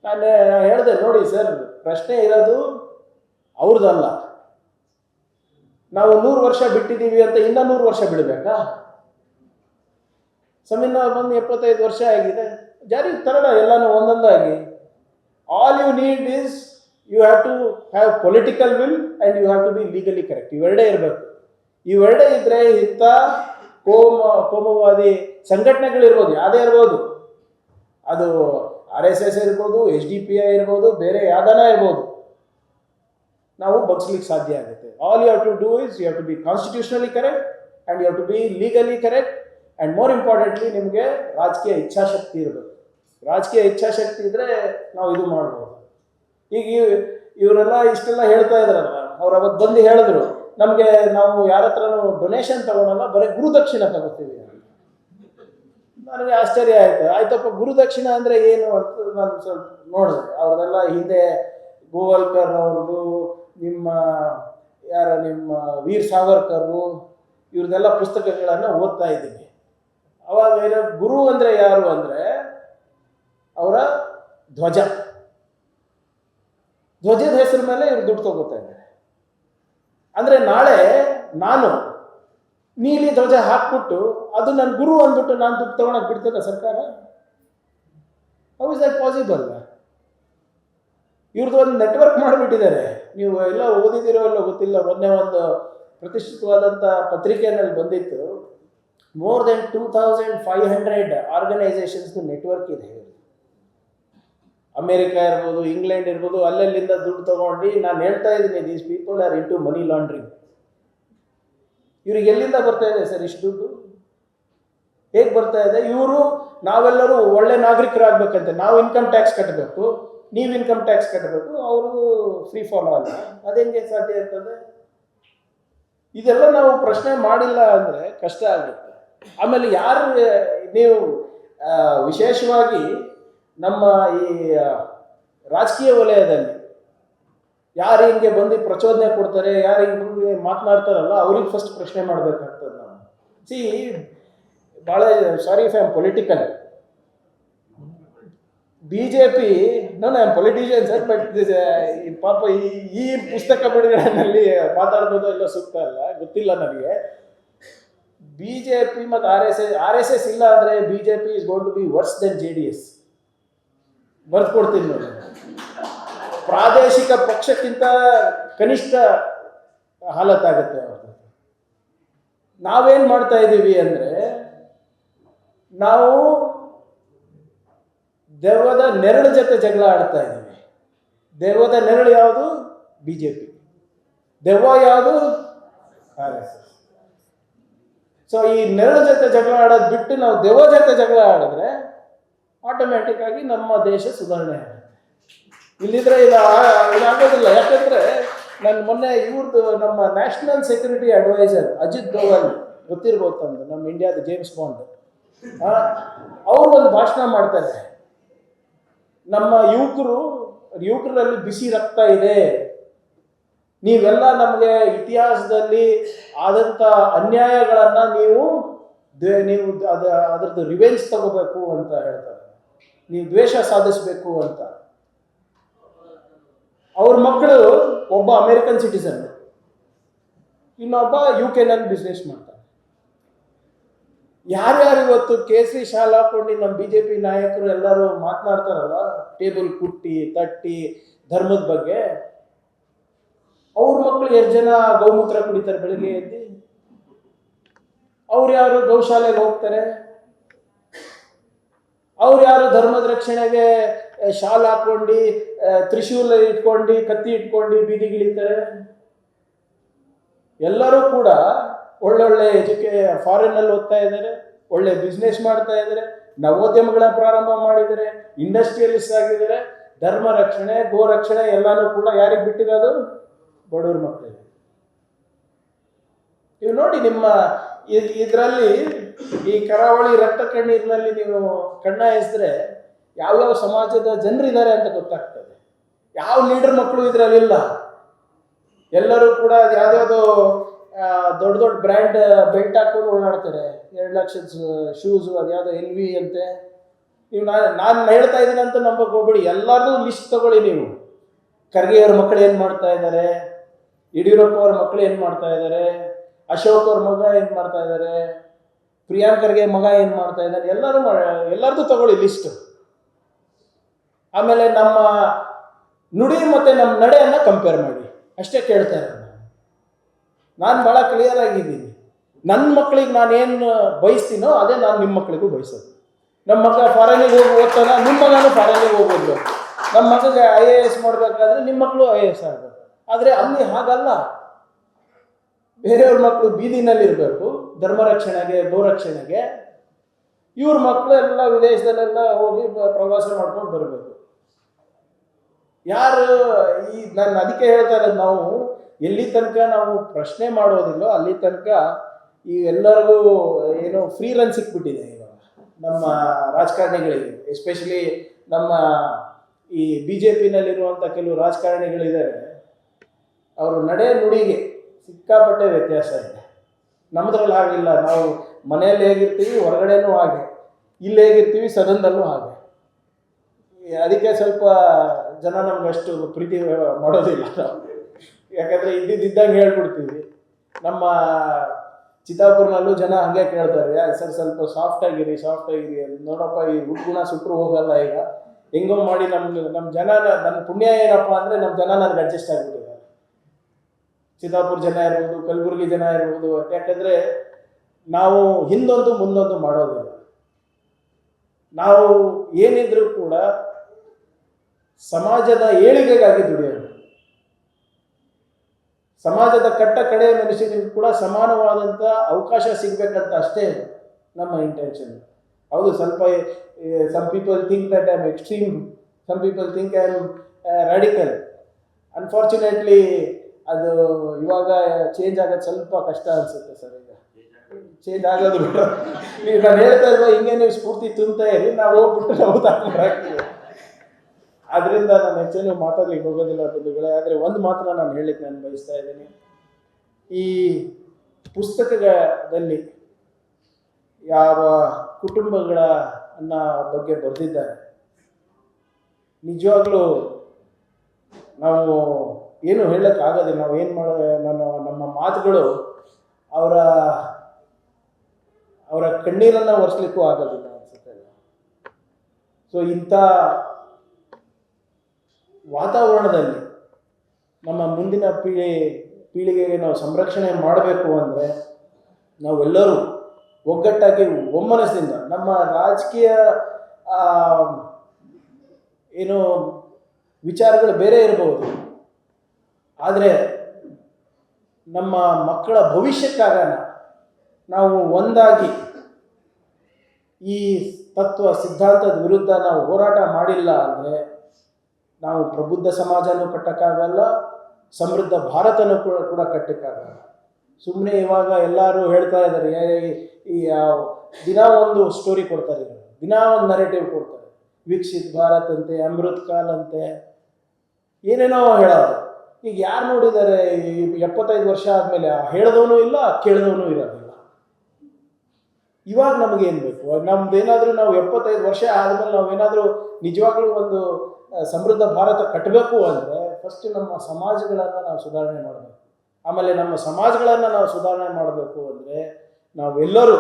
ನಾನು ಹೇಳಿದೆ, ನೋಡಿ ಸರ್, ಪ್ರಶ್ನೆ ಇರೋದು ಅವ್ರದ್ದಲ್ಲ. ನಾವು 100 ವರ್ಷ ಬಿಟ್ಟಿದ್ದೀವಿ ಅಂತ ಇನ್ನೂ 100 ವರ್ಷ ಬಿಡಬೇಕಾ? ಸಂವಿಧಾನ ಬಂದು 75 ವರ್ಷ ಆಗಿದೆ, ಜಾರಿ ತರೋಣ ಎಲ್ಲನೂ ಒಂದೊಂದಾಗಿ. All you need is you have to have political will and you have to be legally correct. ಇವೆರಡೇ ಇರಬೇಕು. ಇವೆರಡೇ ಇದ್ದರೆ ಇಂಥ ಕೋಮುವಾದಿ ಸಂಘಟನೆಗಳಿರ್ಬೋದು, ಯಾವುದೇ ಇರ್ಬೋದು, ಅದು RSS ಇರ್ಬೋದು, HDPI ಇರ್ಬೋದು, ಬೇರೆ ಯಾವ್ದಾನ ಇರ್ಬೋದು, ನಾವು ಬಗ್ಸ್ಲಿಕ್ಕೆ ಸಾಧ್ಯ ಆಗುತ್ತೆ. All you have to do is you have to be constitutionally correct and you have to be legally correct and more importantly ನಿಮಗೆ ರಾಜಕೀಯ ಇಚ್ಛಾಶಕ್ತಿ ಇರಬೇಕು. ರಾಜಕೀಯ ಇಚ್ಛಾಶಕ್ತಿ ಇದ್ದರೆ ನಾವು ಇದು ಮಾಡ್ಬೋದು. ಈಗ ಇವರೆಲ್ಲ ಇಷ್ಟೆಲ್ಲ ಹೇಳ್ತಾ ಇದ್ರಲ್ಲ, ಅವ್ರು ಅವತ್ತು ಬಂದು ಹೇಳಿದ್ರು, ನಮಗೆ ನಾವು ಯಾರ ಹತ್ರನೂ ಡೊನೇಷನ್ ತಗೊಳಲ್ಲ, ಬರೀ ಗುರುದಕ್ಷಿಣ ತಗೋತೀವಿ. ನನಗೆ ಆಶ್ಚರ್ಯ ಆಯಿತು. ಆಯ್ತಪ್ಪ, ಗುರುದಕ್ಷಿಣ ಅಂದರೆ ಏನು ಅಂತ ನಾನು ಸ್ವಲ್ಪ ನೋಡಿದೆ. ಅವ್ರದ್ದೆಲ್ಲ ಹಿಂದೆ ಗೋವಾಲ್ಕರ್ ಅವ್ರದ್ದು, ನಿಮ್ಮ ವೀರ್ ಸಾವರ್ಕರು, ಇವ್ರದ್ದೆಲ್ಲ ಪುಸ್ತಕಗಳನ್ನು ಓದ್ತಾ ಇದ್ದೀನಿ. ಅವಾಗ ಗುರು ಅಂದರೆ ಯಾರು ಅಂದರೆ ಅವರ ಧ್ವಜದ ಹೆಸರು ಮೇಲೆ ಇವ್ರು ದುಡ್ಡು ತಗೋತಾ ಇದ್ದಾರೆ. ಅಂದರೆ ನಾಳೆ ನಾನು ನೀಲಿ ಧ್ವಜ ಹಾಕ್ಬಿಟ್ಟು ಅದು ನನ್ನ ಗುರು ಅಂದ್ಬಿಟ್ಟು ನಾನು ದುಡ್ಡು ತಗೊಳಕ್ಕೆ ಬಿಡ್ತದ ಸರ್ಕಾರ? How is that possible? ಇವ್ರದ್ದು ಒಂದು ನೆಟ್ವರ್ಕ್ ಮಾಡಿಬಿಟ್ಟಿದ್ದಾರೆ. ನೀವು ಎಲ್ಲ ಓದಿದಿರೋ ಎಲ್ಲ ಗೊತ್ತಿಲ್ಲ. ಮೊನ್ನೆ ಒಂದು ಪ್ರತಿಷ್ಠಿತವಾದಂಥ ಪತ್ರಿಕೆಯಲ್ಲಿ ಬಂದಿತ್ತು, ಮೋರ್ ದೆನ್ 2500 ಆರ್ಗನೈಸೇಷನ್ಸ್ದು ನೆಟ್ವರ್ಕ್ ಇದೆ. ಅಮೇರಿಕಾ ಇರ್ಬೋದು, ಇಂಗ್ಲೆಂಡ್ ಇರ್ಬೋದು, ಅಲ್ಲಲ್ಲಿಂದ ದುಡ್ಡು ತಗೊಂಡು, ನಾನು ಹೇಳ್ತಾ ಇದ್ದೀನಿ, these people are into money laundering. ಇವ್ರಿಗೆ ಎಲ್ಲಿಂದ ಬರ್ತಾ ಇದೆ ಸರ್ ಇಷ್ಟು ದುಡ್ಡು? ಹೇಗೆ ಬರ್ತಾ ಇದೆ? ಇವರು ನಾವೆಲ್ಲರೂ ಒಳ್ಳೆ ನಾಗರಿಕರಾಗಬೇಕಂತೆ, ನಾವು ಇನ್ಕಮ್ ಟ್ಯಾಕ್ಸ್ ಕಟ್ಟಬೇಕು, ನೀವು ಇನ್ಕಮ್ ಟ್ಯಾಕ್ಸ್ ಕಟ್ಟಬೇಕು, ಅವರು ಫ್ರೀ ಫಾಲೋ ಅಲ್ಲ. ಅದೆಂಗೆ ಸಾಧ್ಯ ಇರ್ತದೆ? ಇದೆಲ್ಲ ನಾವು ಪ್ರಶ್ನೆ ಮಾಡಿಲ್ಲ ಅಂದರೆ ಕಷ್ಟ ಆಗುತ್ತೆ. ಆಮೇಲೆ ಯಾರು ನೀವು ವಿಶೇಷವಾಗಿ ನಮ್ಮ ಈ ರಾಜಕೀಯ ವಲಯದಲ್ಲಿ ಯಾರು ಹಿಂಗೆ ಬಂದು ಪ್ರಚೋದನೆ ಕೊಡ್ತಾರೆ, ಯಾರು ಹಿಂಗೆ ಮಾತನಾಡ್ತಾರಲ್ಲ, ಅವ್ರಿಗೆ ಫಸ್ಟ್ ಪ್ರಶ್ನೆ ಮಾಡಬೇಕಾಗ್ತದೆ ನಾವು. ಸಿ, ಭಾಳ ಸಾರಿ if I am political. BJP, no I am politician sir, but ಪಾಪ ಈ ಪುಸ್ತಕ ಬಿಡುಗಡೆನಲ್ಲಿ ಮಾತಾಡ್ಬೋದು ಎಲ್ಲ ಸೂಕ್ತ ಅಲ್ಲ, ಗೊತ್ತಿಲ್ಲ ನನಗೆ. BJP ಮತ್ತು RSS ಇಲ್ಲ ಅಂದರೆ BJP is going to be worse than JDS. ಬರ್ದು ಕೊಡ್ತೀನಿ ನೋಡಿ. ಪ್ರಾದೇಶಿಕ ಪಕ್ಷಕ್ಕಿಂತ ಕನಿಷ್ಠ ಹಾಲತ್ತಾಗುತ್ತೆ ಅವ್ರದ್ದು. ನಾವೇನು ಮಾಡ್ತಾ ಇದ್ದೀವಿ ಅಂದರೆ, ನಾವು ದೆವ್ವದ ನೆರಳು ಜೊತೆ ಜಗಳ ಆಡ್ತಾ ಇದ್ದೀವಿ. ದೆವ್ವದ ನೆರಳು ಯಾವುದು? BJP. ದೆವ್ವ ಯಾವುದು? RSS. ಸೊ ಈ ನೆರಳು ಜೊತೆ ಜಗಳ ಆಡೋದು ಬಿಟ್ಟು ನಾವು ದೆವ್ವ ಜೊತೆ ಜಗಳ ಆಡಿದ್ರೆ ಆಟೋಮ್ಯಾಟಿಕ್ ಆಗಿ ನಮ್ಮ ದೇಶ ಸುಧಾರಣೆ ಆಗುತ್ತೆ. ಇಲ್ಲಿದ್ರೆ ಇದಾಗೋದಿಲ್ಲ. ಯಾಕಂದರೆ ನಾನು ಮೊನ್ನೆ ಇವ್ರದ್ದು ನಮ್ಮ national security adviser Ajit Doval ಗೊತ್ತಿರ್ಬೋದು ತಂದು, ನಮ್ಮ ಇಂಡಿಯಾದ ಜೇಮ್ಸ್ ಬಾಂಡ್, ಅವರು ಒಂದು ಭಾಷಣ ಮಾಡ್ತಾರೆ. ನಮ್ಮ ಯುವಕರಲ್ಲಿ ಬಿಸಿ ರಕ್ತ ಇದೆ, ನೀವೆಲ್ಲ ನಮಗೆ ಇತಿಹಾಸದಲ್ಲಿ ಆದಂಥ ಅನ್ಯಾಯಗಳನ್ನು ನೀವು ಅದರದ್ದು ರಿವೆಂಜ್ ತಗೋಬೇಕು ಅಂತ ಹೇಳ್ತಾರೆ. ನೀವು ದ್ವೇಷ ಸಾಧಿಸಬೇಕು ಅಂತ. ಅವ್ರ ಮಕ್ಕಳು ಒಬ್ಬ ಅಮೇರಿಕನ್ ಸಿಟಿಸನ್, ಇನ್ನೊಬ್ಬ UK ನಲ್ಲಿ ಬಿಸ್ನೆಸ್ ಮಾಡ್ತಾರೆ. ಯಾರ್ಯಾರು ಇವತ್ತು ಕೇಸರಿ ಶಾಲ್ ಹಾಕೊಂಡು ನಮ್ಮ BJP ನಾಯಕರು ಎಲ್ಲರೂ ಮಾತನಾಡ್ತಾರಲ್ಲ, ಟೇಬಲ್ ಕುಟ್ಟಿ ತಟ್ಟಿ ಧರ್ಮದ ಬಗ್ಗೆ, ಅವ್ರ ಮಕ್ಕಳು ಎಷ್ಟು ಜನ ಗೌಮೂತ್ರ ಕುಡಿತಾರೆ ಬೆಳಿಗ್ಗೆ ಎದ್ದು? ಅವ್ರು ಯಾರು ಗೌಶಾಲೆಗೆ ಹೋಗ್ತಾರೆ? ಅವ್ರು ಯಾರು ಧರ್ಮದ ರಕ್ಷಣೆಗೆ ಶಾಲ್ ಹಾಕೊಂಡು ತ್ರಿಶೂಲ ಇಟ್ಕೊಂಡು ಕತ್ತಿ ಇಟ್ಕೊಂಡು ಬೀದಿಗಿಳಿತಾರೆ? ಎಲ್ಲರೂ ಕೂಡ ಒಳ್ಳೊಳ್ಳೆ ಫಾರಿನ್ನಲ್ಲಿ ಓದ್ತಾ ಇದ್ದಾರೆ, ಒಳ್ಳೆ ಬಿಸ್ನೆಸ್ ಮಾಡ್ತಾ ಇದ್ದಾರೆ, ನವೋದ್ಯಮಗಳ ಪ್ರಾರಂಭ ಮಾಡಿದ್ದಾರೆ, ಇಂಡಸ್ಟ್ರಿಯಲಿಸ್ಟ್ ಆಗಿದ್ದಾರೆ. ಧರ್ಮ ರಕ್ಷಣೆ ಗೋ ರಕ್ಷಣೆ ಎಲ್ಲಾನು ಕೂಡ ಯಾರಿಗೆ ಬಿಟ್ಟಿರೋದು? ಬಡವ್ರ ಮಕ್ಕಳಿಗೆ. ನೀವು ನೋಡಿ, ನಿಮ್ಮ ಇದರಲ್ಲಿ ಈ ಕರಾವಳಿ ರಕ್ತ ಕಣ್ಣೀರಿನಲ್ಲಿ ನೀವು ಕಣ್ಣ ಎಸೆದ್ರೆ ಯಾವ್ಯಾವ ಸಮಾಜದ ಜನರಿದ್ದಾರೆ ಅಂತ ಗೊತ್ತಾಗ್ತದೆ. ಯಾವ ಲೀಡರ್ ಮಕ್ಕಳು ಇದರಲ್ಲಿಲ್ಲ. ಎಲ್ಲರೂ ಕೂಡ ಯಾವ್ದಾವುದೋ ದೊಡ್ಡ ದೊಡ್ಡ ಬ್ರ್ಯಾಂಡ್ ಬೆಲ್ಟ್ ಹಾಕೊಂಡು ಓಡಾಡ್ತಾರೆ, 2 ಲಕ್ಷದ ಶೂಸು, ಅದ್ಯಾವುದೋ LV ಅಂತೆ. ನೀವು ನಾನು ಹೇಳ್ತಾ ಇದ್ದೀನಿ ಅಂತ ನಂಬಕ್ಕೆ ಹೋಗ್ಬೇಡಿ, ಎಲ್ಲರದು ಲಿಸ್ಟ್ ತಗೊಳ್ಳಿ ನೀವು. ಖರ್ಗೆ ಅವ್ರ ಮಕ್ಕಳು ಏನು ಮಾಡ್ತಾ ಇದ್ದಾರೆ, ಯಡಿಯೂರಪ್ಪ ಅವ್ರ ಮಕ್ಕಳು ಏನು ಮಾಡ್ತಾ ಇದ್ದಾರೆ, ಅಶೋಕ್ ಅವ್ರ ಮಗ ಏನು ಮಾಡ್ತಾ ಇದ್ದಾರೆ, ಪ್ರಿಯಾಂಕ್ ಖರ್ಗೆ ಮಗ ಏನು ಮಾಡ್ತಾ ಇದ್ದಾರೆ, ಎಲ್ಲರದು ತಗೊಳ್ಳಿ ಲಿಸ್ಟ್. ಆಮೇಲೆ ನಮ್ಮ ನುಡಿ ಮತ್ತು ನಮ್ಮ ನಡೆಯನ್ನು ಕಂಪೇರ್ ಮಾಡಿ, ಅಷ್ಟೇ ಕೇಳ್ತಾ ಇರೋದು. ನಾನು ಭಾಳ ಕ್ಲಿಯರ್ ಆಗಿದ್ದೀನಿ. ನನ್ನ ಮಕ್ಕಳಿಗೆ ನಾನೇನು ಬಯಸ್ತೀನೋ ಅದೇ ನಾನು ನಿಮ್ಮ ಮಕ್ಕಳಿಗೂ ಬಯಸೋದು. ನಮ್ಮ ಮಗ ಫಾರಿನಿಗೆ ಹೋಗಿ ಓದ್ತಾನೆ, ನಿಮ್ಮ ಮಗನೂ ಫಾರಿನಿಗೆ ಹೋಗೋದು. ನಮ್ಮ ಮಗಗೆ IAS ಮಾಡಬೇಕಾದ್ರೆ ನಿಮ್ಮ ಮಕ್ಕಳು IAS ಆಗಬೇಕು. ಆದರೆ ಅಲ್ಲಿ ಹಾಗಲ್ಲ. ಬೇರೆಯವ್ರ ಮಕ್ಕಳು ಬೀದಿನಲ್ಲಿರಬೇಕು ಧರ್ಮ ರಕ್ಷಣೆಗೆ ಗೋ ರಕ್ಷಣೆಗೆ, ಇವ್ರ ಮಕ್ಕಳು ಎಲ್ಲ ವಿದೇಶದಲ್ಲೆಲ್ಲ ಹೋಗಿ ಪ್ರವಾಸ ಮಾಡ್ಕೊಂಡು ಬರಬೇಕು. ಯಾರು ನಾನು ಅದಕ್ಕೆ ಹೇಳ್ತಾ ಇರೋದು, ನಾವು ಎಲ್ಲಿ ತನಕ ನಾವು ಪ್ರಶ್ನೆ ಮಾಡೋದಿಲ್ಲೋ ಅಲ್ಲಿ ತನಕ ಈ ಎಲ್ಲರಿಗೂ ಏನೋ ಫ್ರೀ ರನ್ ಸಿಕ್ಬಿಟ್ಟಿದೆ ಇವಾಗ ನಮ್ಮ ರಾಜಕಾರಣಿಗಳಿಗೆ. ಎಸ್ಪೆಷಲಿ ನಮ್ಮ ಈ BJPನಲ್ಲಿರುವಂಥ ಕೆಲವು ರಾಜಕಾರಣಿಗಳಿದ್ದಾರೆ, ಅವರು ನಡೆ ನುಡಿಗೆ ಸಿಕ್ಕಾಪಟ್ಟೆ ವ್ಯತ್ಯಾಸ ಇದೆ. ನಮ್ಮದ್ರಲ್ಲಿ ಹಾಗಿಲ್ಲ. ನಾವು ಮನೆಯಲ್ಲಿ ಹೇಗಿರ್ತೀವಿ ಹೊರಗಡೆನೂ ಹಾಗೆ, ಇಲ್ಲಿ ಹೇಗಿರ್ತೀವಿ ಸದನದಲ್ಲೂ ಹಾಗೆ. ಅದಕ್ಕೆ ಸ್ವಲ್ಪ ಜನ ನಮ್ಗಷ್ಟು ಪ್ರೀತಿ ಮಾಡೋದಿಲ್ಲ ನಾವು. ಯಾಕಂದರೆ ಇದ್ದಂಗೆ ಹೇಳ್ಬಿಡ್ತೀವಿ. ನಮ್ಮ ಚಿತ್ತಾಪುರ್ನಲ್ಲೂ ಜನ ಹಂಗೆ ಕೇಳ್ತಾರೆ, ಸರ್ ಸ್ವಲ್ಪ ಸಾಫ್ಟ್ ಆಗಿರಿ ನೋಡಪ್ಪ, ಈ ಗುಣ ಸುಟ್ಟರು ಹೋಗಲ್ಲ. ಈಗ ಹೆಂಗೋ ಮಾಡಿ ನಮ್ಮ ಜನ, ನನ್ನ ಪುಣ್ಯ ಏನಪ್ಪ ಅಂದರೆ ನಮ್ಮ ಜನ ನನಗೆ ಅಡ್ಜಸ್ಟ್ ಆಗಿಬಿಟ್ಟಿದ್ದಾರೆ. ಚಿತ್ತಾಪುರ ಜನ ಇರ್ಬೋದು, ಕಲಬುರಗಿ ಜನ ಇರ್ಬೋದು. ಯಾಕಂದರೆ ನಾವು ಹಿಂದೊಂದು ಮುಂದೊಂದು ಮಾಡೋದಿಲ್ಲ. ನಾವು ಏನಿದ್ರೂ ಕೂಡ ಸಮಾಜದ ಏಳಿಗೆಗಾಗಿ ದುಡಿಯೋದು. ಸಮಾಜದ ಕಟ್ಟ ಕಡೆಯ ಮನುಷ್ಯನಿಗೂ ಕೂಡ ಸಮಾನವಾದಂಥ ಅವಕಾಶ ಸಿಗಬೇಕಂತ ಅಷ್ಟೇ ನಮ್ಮ ಇಂಟೆನ್ಷನ್. ಹೌದು, ಸ್ವಲ್ಪ some people think that I am extreme, some people think I am radical. Unfortunately ಅದು ಇವಾಗ ಚೇಂಜ್ ಆಗೋದು ಸ್ವಲ್ಪ ಕಷ್ಟ ಅನಿಸುತ್ತೆ ಸರ್. ಈಗ ಚೇಂಜ್ ಆಗೋದು ಬಿಟ್ಟು ನೀವು ನಾನು ಹೇಳ್ತಾ ಇಲ್ವ, ಹಿಂಗೆ ನೀವು ಸ್ಫೂರ್ತಿ ತುಂಬ್ತಾ ಇರಿ, ನಾವು ಹೋಗ್ಬಿಟ್ಟು ನಾವು ತಾಗ್ತೀವಿ. ಆದ್ದರಿಂದ ನಾನು ಹೆಚ್ಚೇನು ಮಾತಾಡ್ಲಿಕ್ಕೆ ಹೋಗೋದಿಲ್ಲ ಬಂಧುಗಳೇ. ಆದರೆ ಒಂದು ಮಾತ್ರ ನಾನು ಹೇಳಲಿಕ್ಕೆ ನಾನು ಬಯಸ್ತಾ ಇದ್ದೀನಿ. ಈ ಪುಸ್ತಕದಲ್ಲಿ ಯಾವ ಕುಟುಂಬಗಳ ಬಗ್ಗೆ ಬರೆದಿದ್ದಾರೆ, ನಿಜವಾಗ್ಲೂ ನಾವು ಏನು ಹೇಳೋಕ್ಕಾಗೋದಿಲ್ಲ. ನಾವು ಏನು ನಮ್ಮ ಮಾತುಗಳು ಅವರ ಕಣ್ಣೀರನ್ನು ಒರೆಸ್ಲಿಕ್ಕೂ ಆಗೋದಿಲ್ಲ ಅನಿಸುತ್ತೆ. ಸೊ ಇಂಥ ವಾತಾವರಣದಲ್ಲಿ ನಮ್ಮ ಮುಂದಿನ ಪೀಳಿಗೆಗೆ ನಾವು ಸಂರಕ್ಷಣೆ ಮಾಡಬೇಕು ಅಂದರೆ ನಾವೆಲ್ಲರೂ ಒಗ್ಗಟ್ಟಾಗಿ ಒಮ್ಮನಸ್ಸಿಂದ, ನಮ್ಮ ರಾಜಕೀಯ ಏನು ವಿಚಾರಗಳು ಬೇರೆ ಇರಬಹುದು, ಆದರೆ ನಮ್ಮ ಮಕ್ಕಳ ಭವಿಷ್ಯಕ್ಕಾಗಣ ನಾವು ಒಂದಾಗಿ ಈ ತತ್ವ ಸಿದ್ಧಾಂತದ ವಿರುದ್ಧ ನಾವು ಹೋರಾಟ ಮಾಡಿಲ್ಲ ಅಂದರೆ ನಾವು ಪ್ರಬುದ್ಧ ಸಮಾಜನೂ ಕಟ್ಟಕ್ಕಾಗಲ್ಲ, ಸಮೃದ್ಧ ಭಾರತನೂ ಕೂಡ ಕಟ್ಟಕ್ಕಾಗಲ್ಲ. ಸುಮ್ಮನೆ ಇವಾಗ ಎಲ್ಲರೂ ಹೇಳ್ತಾ ಇದ್ದಾರೆ, ಈ ದಿನ ಒಂದು ಸ್ಟೋರಿ ಕೊಡ್ತಾರೆ, ದಿನ ಒಂದು ನರೇಟಿವ್ ಕೊಡ್ತಾರೆ. ವಿಕಸಿತ್ ಭಾರತ್ ಅಂತೆ, ಅಮೃತ್ ಕಾಲ್ ಅಂತೆ, ಏನೇನೋ ಹೇಳೋದು. ಈಗ ಯಾರು ನೋಡಿದ್ದಾರೆ 75 ವರ್ಷ ಆದಮೇಲೆ ಹೇಳಿದವನು ಇಲ್ಲ, ಕೇಳಿದವನು ಇರೋದಿಲ್ಲ. ಇವಾಗ ನಮಗೇನು ಬೇಕು? ನಮ್ದೇನಾದರೂ ನಾವು 75 ವರ್ಷ ಆದಮೇಲೆ ನಾವೇನಾದರೂ ನಿಜವಾಗ್ಲೂ ಒಂದು ಸಮೃದ್ಧ ಭಾರತ ಕಟ್ಟಬೇಕು ಅಂದರೆ ಫಸ್ಟ್ ನಮ್ಮ ಸಮಾಜಗಳನ್ನು ನಾವು ಸುಧಾರಣೆ ಮಾಡಬೇಕು. ಆಮೇಲೆ ನಮ್ಮ ಸಮಾಜಗಳನ್ನು ನಾವು ಸುಧಾರಣೆ ಮಾಡಬೇಕು ಅಂದರೆ ನಾವೆಲ್ಲರೂ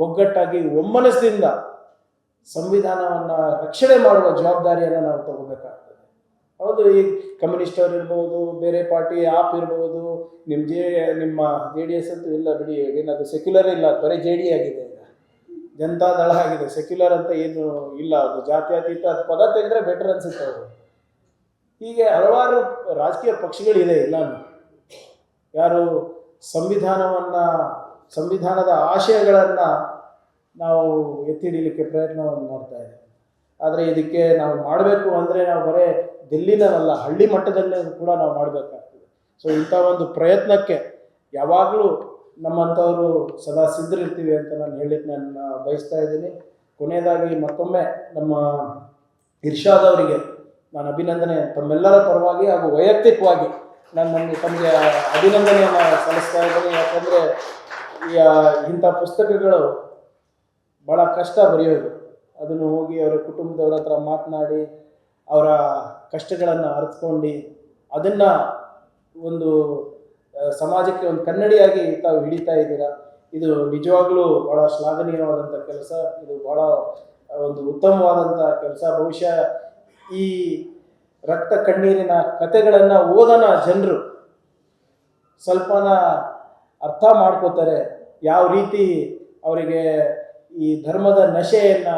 ಒಗ್ಗಟ್ಟಾಗಿ ಒಮ್ಮನಸ್ಸಿನಿಂದ ಸಂವಿಧಾನವನ್ನು ರಕ್ಷಣೆ ಮಾಡುವ ಜವಾಬ್ದಾರಿಯನ್ನು ನಾವು ತಗೋಬೇಕಾಗ್ತದೆ. ಹೌದು, ಈ ಕಮ್ಯುನಿಸ್ಟ್ ಅವ್ರು ಇರ್ಬೋದು, ಬೇರೆ ಪಾರ್ಟಿ ಆಪ್ ಇರ್ಬೋದು, ನಿಮ್ಮ JDS ಅಂತೂ ಇಲ್ಲ ಬಿಡಿ, ಏನದು ಸೆಕ್ಯುಲರ್ ಇಲ್ಲ, ಬರೀ JD ಆಗಿದೆ, ಈಗ ಜನತಾ ದಳ ಆಗಿದೆ. ಸೆಕ್ಯುಲರ್ ಅಂತ ಏನು ಇಲ್ಲ, ಅದು ಜಾತ್ಯತೀತ ಅದು ಪದ ತೆಗೆದ್ರೆ ಬೆಟರ್ ಅನ್ಸುತ್ತೆ ಅವರು. ಹೀಗೆ ಹಲವಾರು ರಾಜಕೀಯ ಪಕ್ಷಗಳಿದೆ. ಇಲ್ಲ ಯಾರು ಸಂವಿಧಾನದ ಆಶಯಗಳನ್ನು ನಾವು ಎತ್ತಿ ಹಿಡಿಯಲಿಕ್ಕೆ ಪ್ರಯತ್ನವನ್ನು ಮಾಡ್ತಾ ಇದ್ದೀವಿ. ಆದರೆ ಇದಕ್ಕೆ ನಾವು ಮಾಡಬೇಕು ಅಂದರೆ ನಾವು ಬರೀ ದಿಲ್ಲಿನಲ್ಲ, ಹಳ್ಳಿ ಮಟ್ಟದಲ್ಲೇ ಕೂಡ ನಾವು ಮಾಡಬೇಕಾಗ್ತದೆ. ಸೊ ಇಂಥ ಒಂದು ಪ್ರಯತ್ನಕ್ಕೆ ಯಾವಾಗಲೂ ನಮ್ಮಂಥವರು ಸದಾ ಸಿದ್ಧರಿರ್ತೀವಿ ಅಂತ ನಾನು ಬಯಸ್ತಾ ಇದ್ದೀನಿ. ಕೊನೆಯದಾಗಿ ಮತ್ತೊಮ್ಮೆ ನಮ್ಮ ಇರ್ಷಾದ್ ಅವರಿಗೆ ನಾನು ಅಭಿನಂದನೆ ತಮ್ಮೆಲ್ಲರ ಪರವಾಗಿ ಹಾಗೂ ವೈಯಕ್ತಿಕವಾಗಿ ತಮಗೆ ಅಭಿನಂದನೆಯನ್ನು ಸಲ್ಲಿಸ್ತಾ ಇದ್ದೀನಿ. ಯಾಕಂದರೆ ಇಂಥ ಪುಸ್ತಕಗಳು ಭಾಳ ಕಷ್ಟ ಬರೆಯೋದು. ಅದನ್ನು ಹೋಗಿ ಅವರ ಕುಟುಂಬದವ್ರ ಹತ್ರ ಮಾತನಾಡಿ ಅವರ ಕಷ್ಟಗಳನ್ನು ಅರಿತುಕೊಂಡು ಅದನ್ನು ಒಂದು ಸಮಾಜಕ್ಕೆ ಒಂದು ಕನ್ನಡಿಯಾಗಿ ತಾವು ಹಿಡಿತಾ ಇದ್ದೀರಾ. ಇದು ನಿಜವಾಗ್ಲೂ ಭಾಳ ಶ್ಲಾಘನೀಯವಾದಂಥ ಕೆಲಸ. ಇದು ಭಾಳ ಒಂದು ಉತ್ತಮವಾದಂಥ ಕೆಲಸ. ಬಹುಶಃ ಈ ರಕ್ತ ಕಣ್ಣೀರಿನ ಕಥೆಗಳನ್ನು ಓದನ ಜನರು ಸ್ವಲ್ಪನ ಅರ್ಥ ಮಾಡ್ಕೋತಾರೆ. ಯಾವ ರೀತಿ ಅವರಿಗೆ ಈ ಧರ್ಮದ ನಶೆಯನ್ನು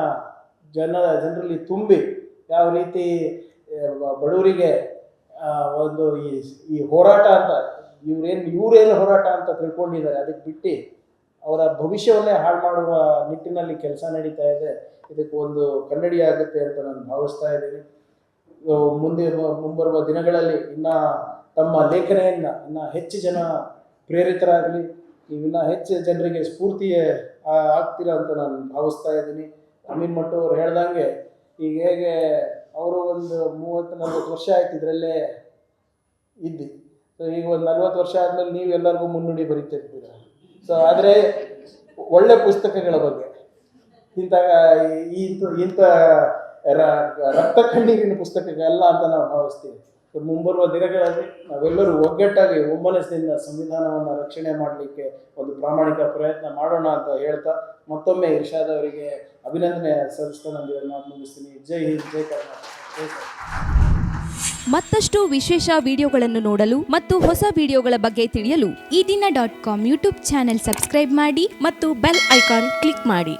ಜನರಲ್ಲಿ ತುಂಬಿ ಯಾವ ರೀತಿ ಬಡವರಿಗೆ ಒಂದು ಈ ಹೋರಾಟ ಅಂತ ಇವರೇನು ಹೋರಾಟ ಅಂತ ತಿಳ್ಕೊಂಡಿದ್ದಾರೆ, ಅದಕ್ಕೆ ಬಿಟ್ಟು ಅವರ ಭವಿಷ್ಯವನ್ನೇ ಹಾಳು ಮಾಡುವ ನಿಟ್ಟಿನಲ್ಲಿ ಕೆಲಸ ನಡೀತಾ ಇದೆ. ಇದಕ್ಕೆ ಒಂದು ಕನ್ನಡಿ ಆಗುತ್ತೆ ಅಂತ ನಾನು ಭಾವಿಸ್ತಾ ಇದ್ದೀನಿ. ಮುಂಬರುವ ದಿನಗಳಲ್ಲಿ ಇನ್ನು ತಮ್ಮ ಲೇಖನೆಯನ್ನು ಇನ್ನೂ ಹೆಚ್ಚು ಜನ ಪ್ರೇರಿತರಾಗಲಿ, ಇನ್ನೂ ಹೆಚ್ಚು ಜನರಿಗೆ ಸ್ಫೂರ್ತಿ ಆಗ್ತೀರ ಅಂತ ನಾನು ಭಾವಿಸ್ತಾ ಇದ್ದೀನಿ. ಅಮೀನ್ ಮಟ್ಟು ಅವ್ರು ಹೇಳ್ದಂಗೆ ಈಗ ಹೇಗೆ ಅವರು ಒಂದು 30-40 ವರ್ಷ ಆಯ್ತು ಇದರಲ್ಲೇ ಇದ್ದು. ಸೊ ಈಗ ಒಂದು 40 ವರ್ಷ ಆದಮೇಲೆ ನೀವು ಎಲ್ಲರಿಗೂ ಮುನ್ನುಡಿ ಬರೀತಿರ್ತೀರ. ಸೊ ಆದರೆ ಒಳ್ಳೆ ಪುಸ್ತಕಗಳ ಬಗ್ಗೆ ಇಂಥ ರಕ್ತ ಕಣ್ಣೀರಿನ ಪುಸ್ತಕಗಳಲ್ಲ ಅಂತ ನಾವು ಭಾವಿಸ್ತೀವಿ. ಮುಂಬರುವ ದಿನಗಳಲ್ಲಿ ನಾವೆಲ್ಲರೂ ಒಗ್ಗಟ್ಟಾಗಿ ಒಮ್ಮನಸ್ಸಿನಿಂದ ಸಂವಿಧಾನವನ್ನು ರಕ್ಷಣೆ ಮಾಡಲಿಕ್ಕೆ ಒಂದು ಪ್ರಾಮಾಣಿಕ ಪ್ರಯತ್ನ ಮಾಡೋಣ ಅಂತ ಹೇಳ್ತಾ ಮತ್ತೊಮ್ಮೆ ಇರ್ಷಾದ್ ಅವರಿಗೆ ಅಭಿನಂದನೆ ಸಲ್ಲಿಸ್ತಾ ನಾನು ಮುಗಿಸ್ತೀನಿ. ಜೈ ಹಿಂದ್, ಜೈ ಕರ್ನಾಟಕ. ಮತ್ತಷ್ಟು ವಿಶೇಷ ವಿಡಿಯೋಗಳನ್ನು ನೋಡಲು ಮತ್ತು ಹೊಸ ವಿಡಿಯೋಗಳ ಬಗ್ಗೆ ತಿಳಿಯಲು ಈ ದಿನ .com ಯೂಟ್ಯೂಬ್ ಚಾನೆಲ್ ಸಬ್ಸ್ಕ್ರೈಬ್ ಮಾಡಿ ಮತ್ತು ಬೆಲ್ ಐಕಾನ್ ಕ್ಲಿಕ್ ಮಾಡಿ.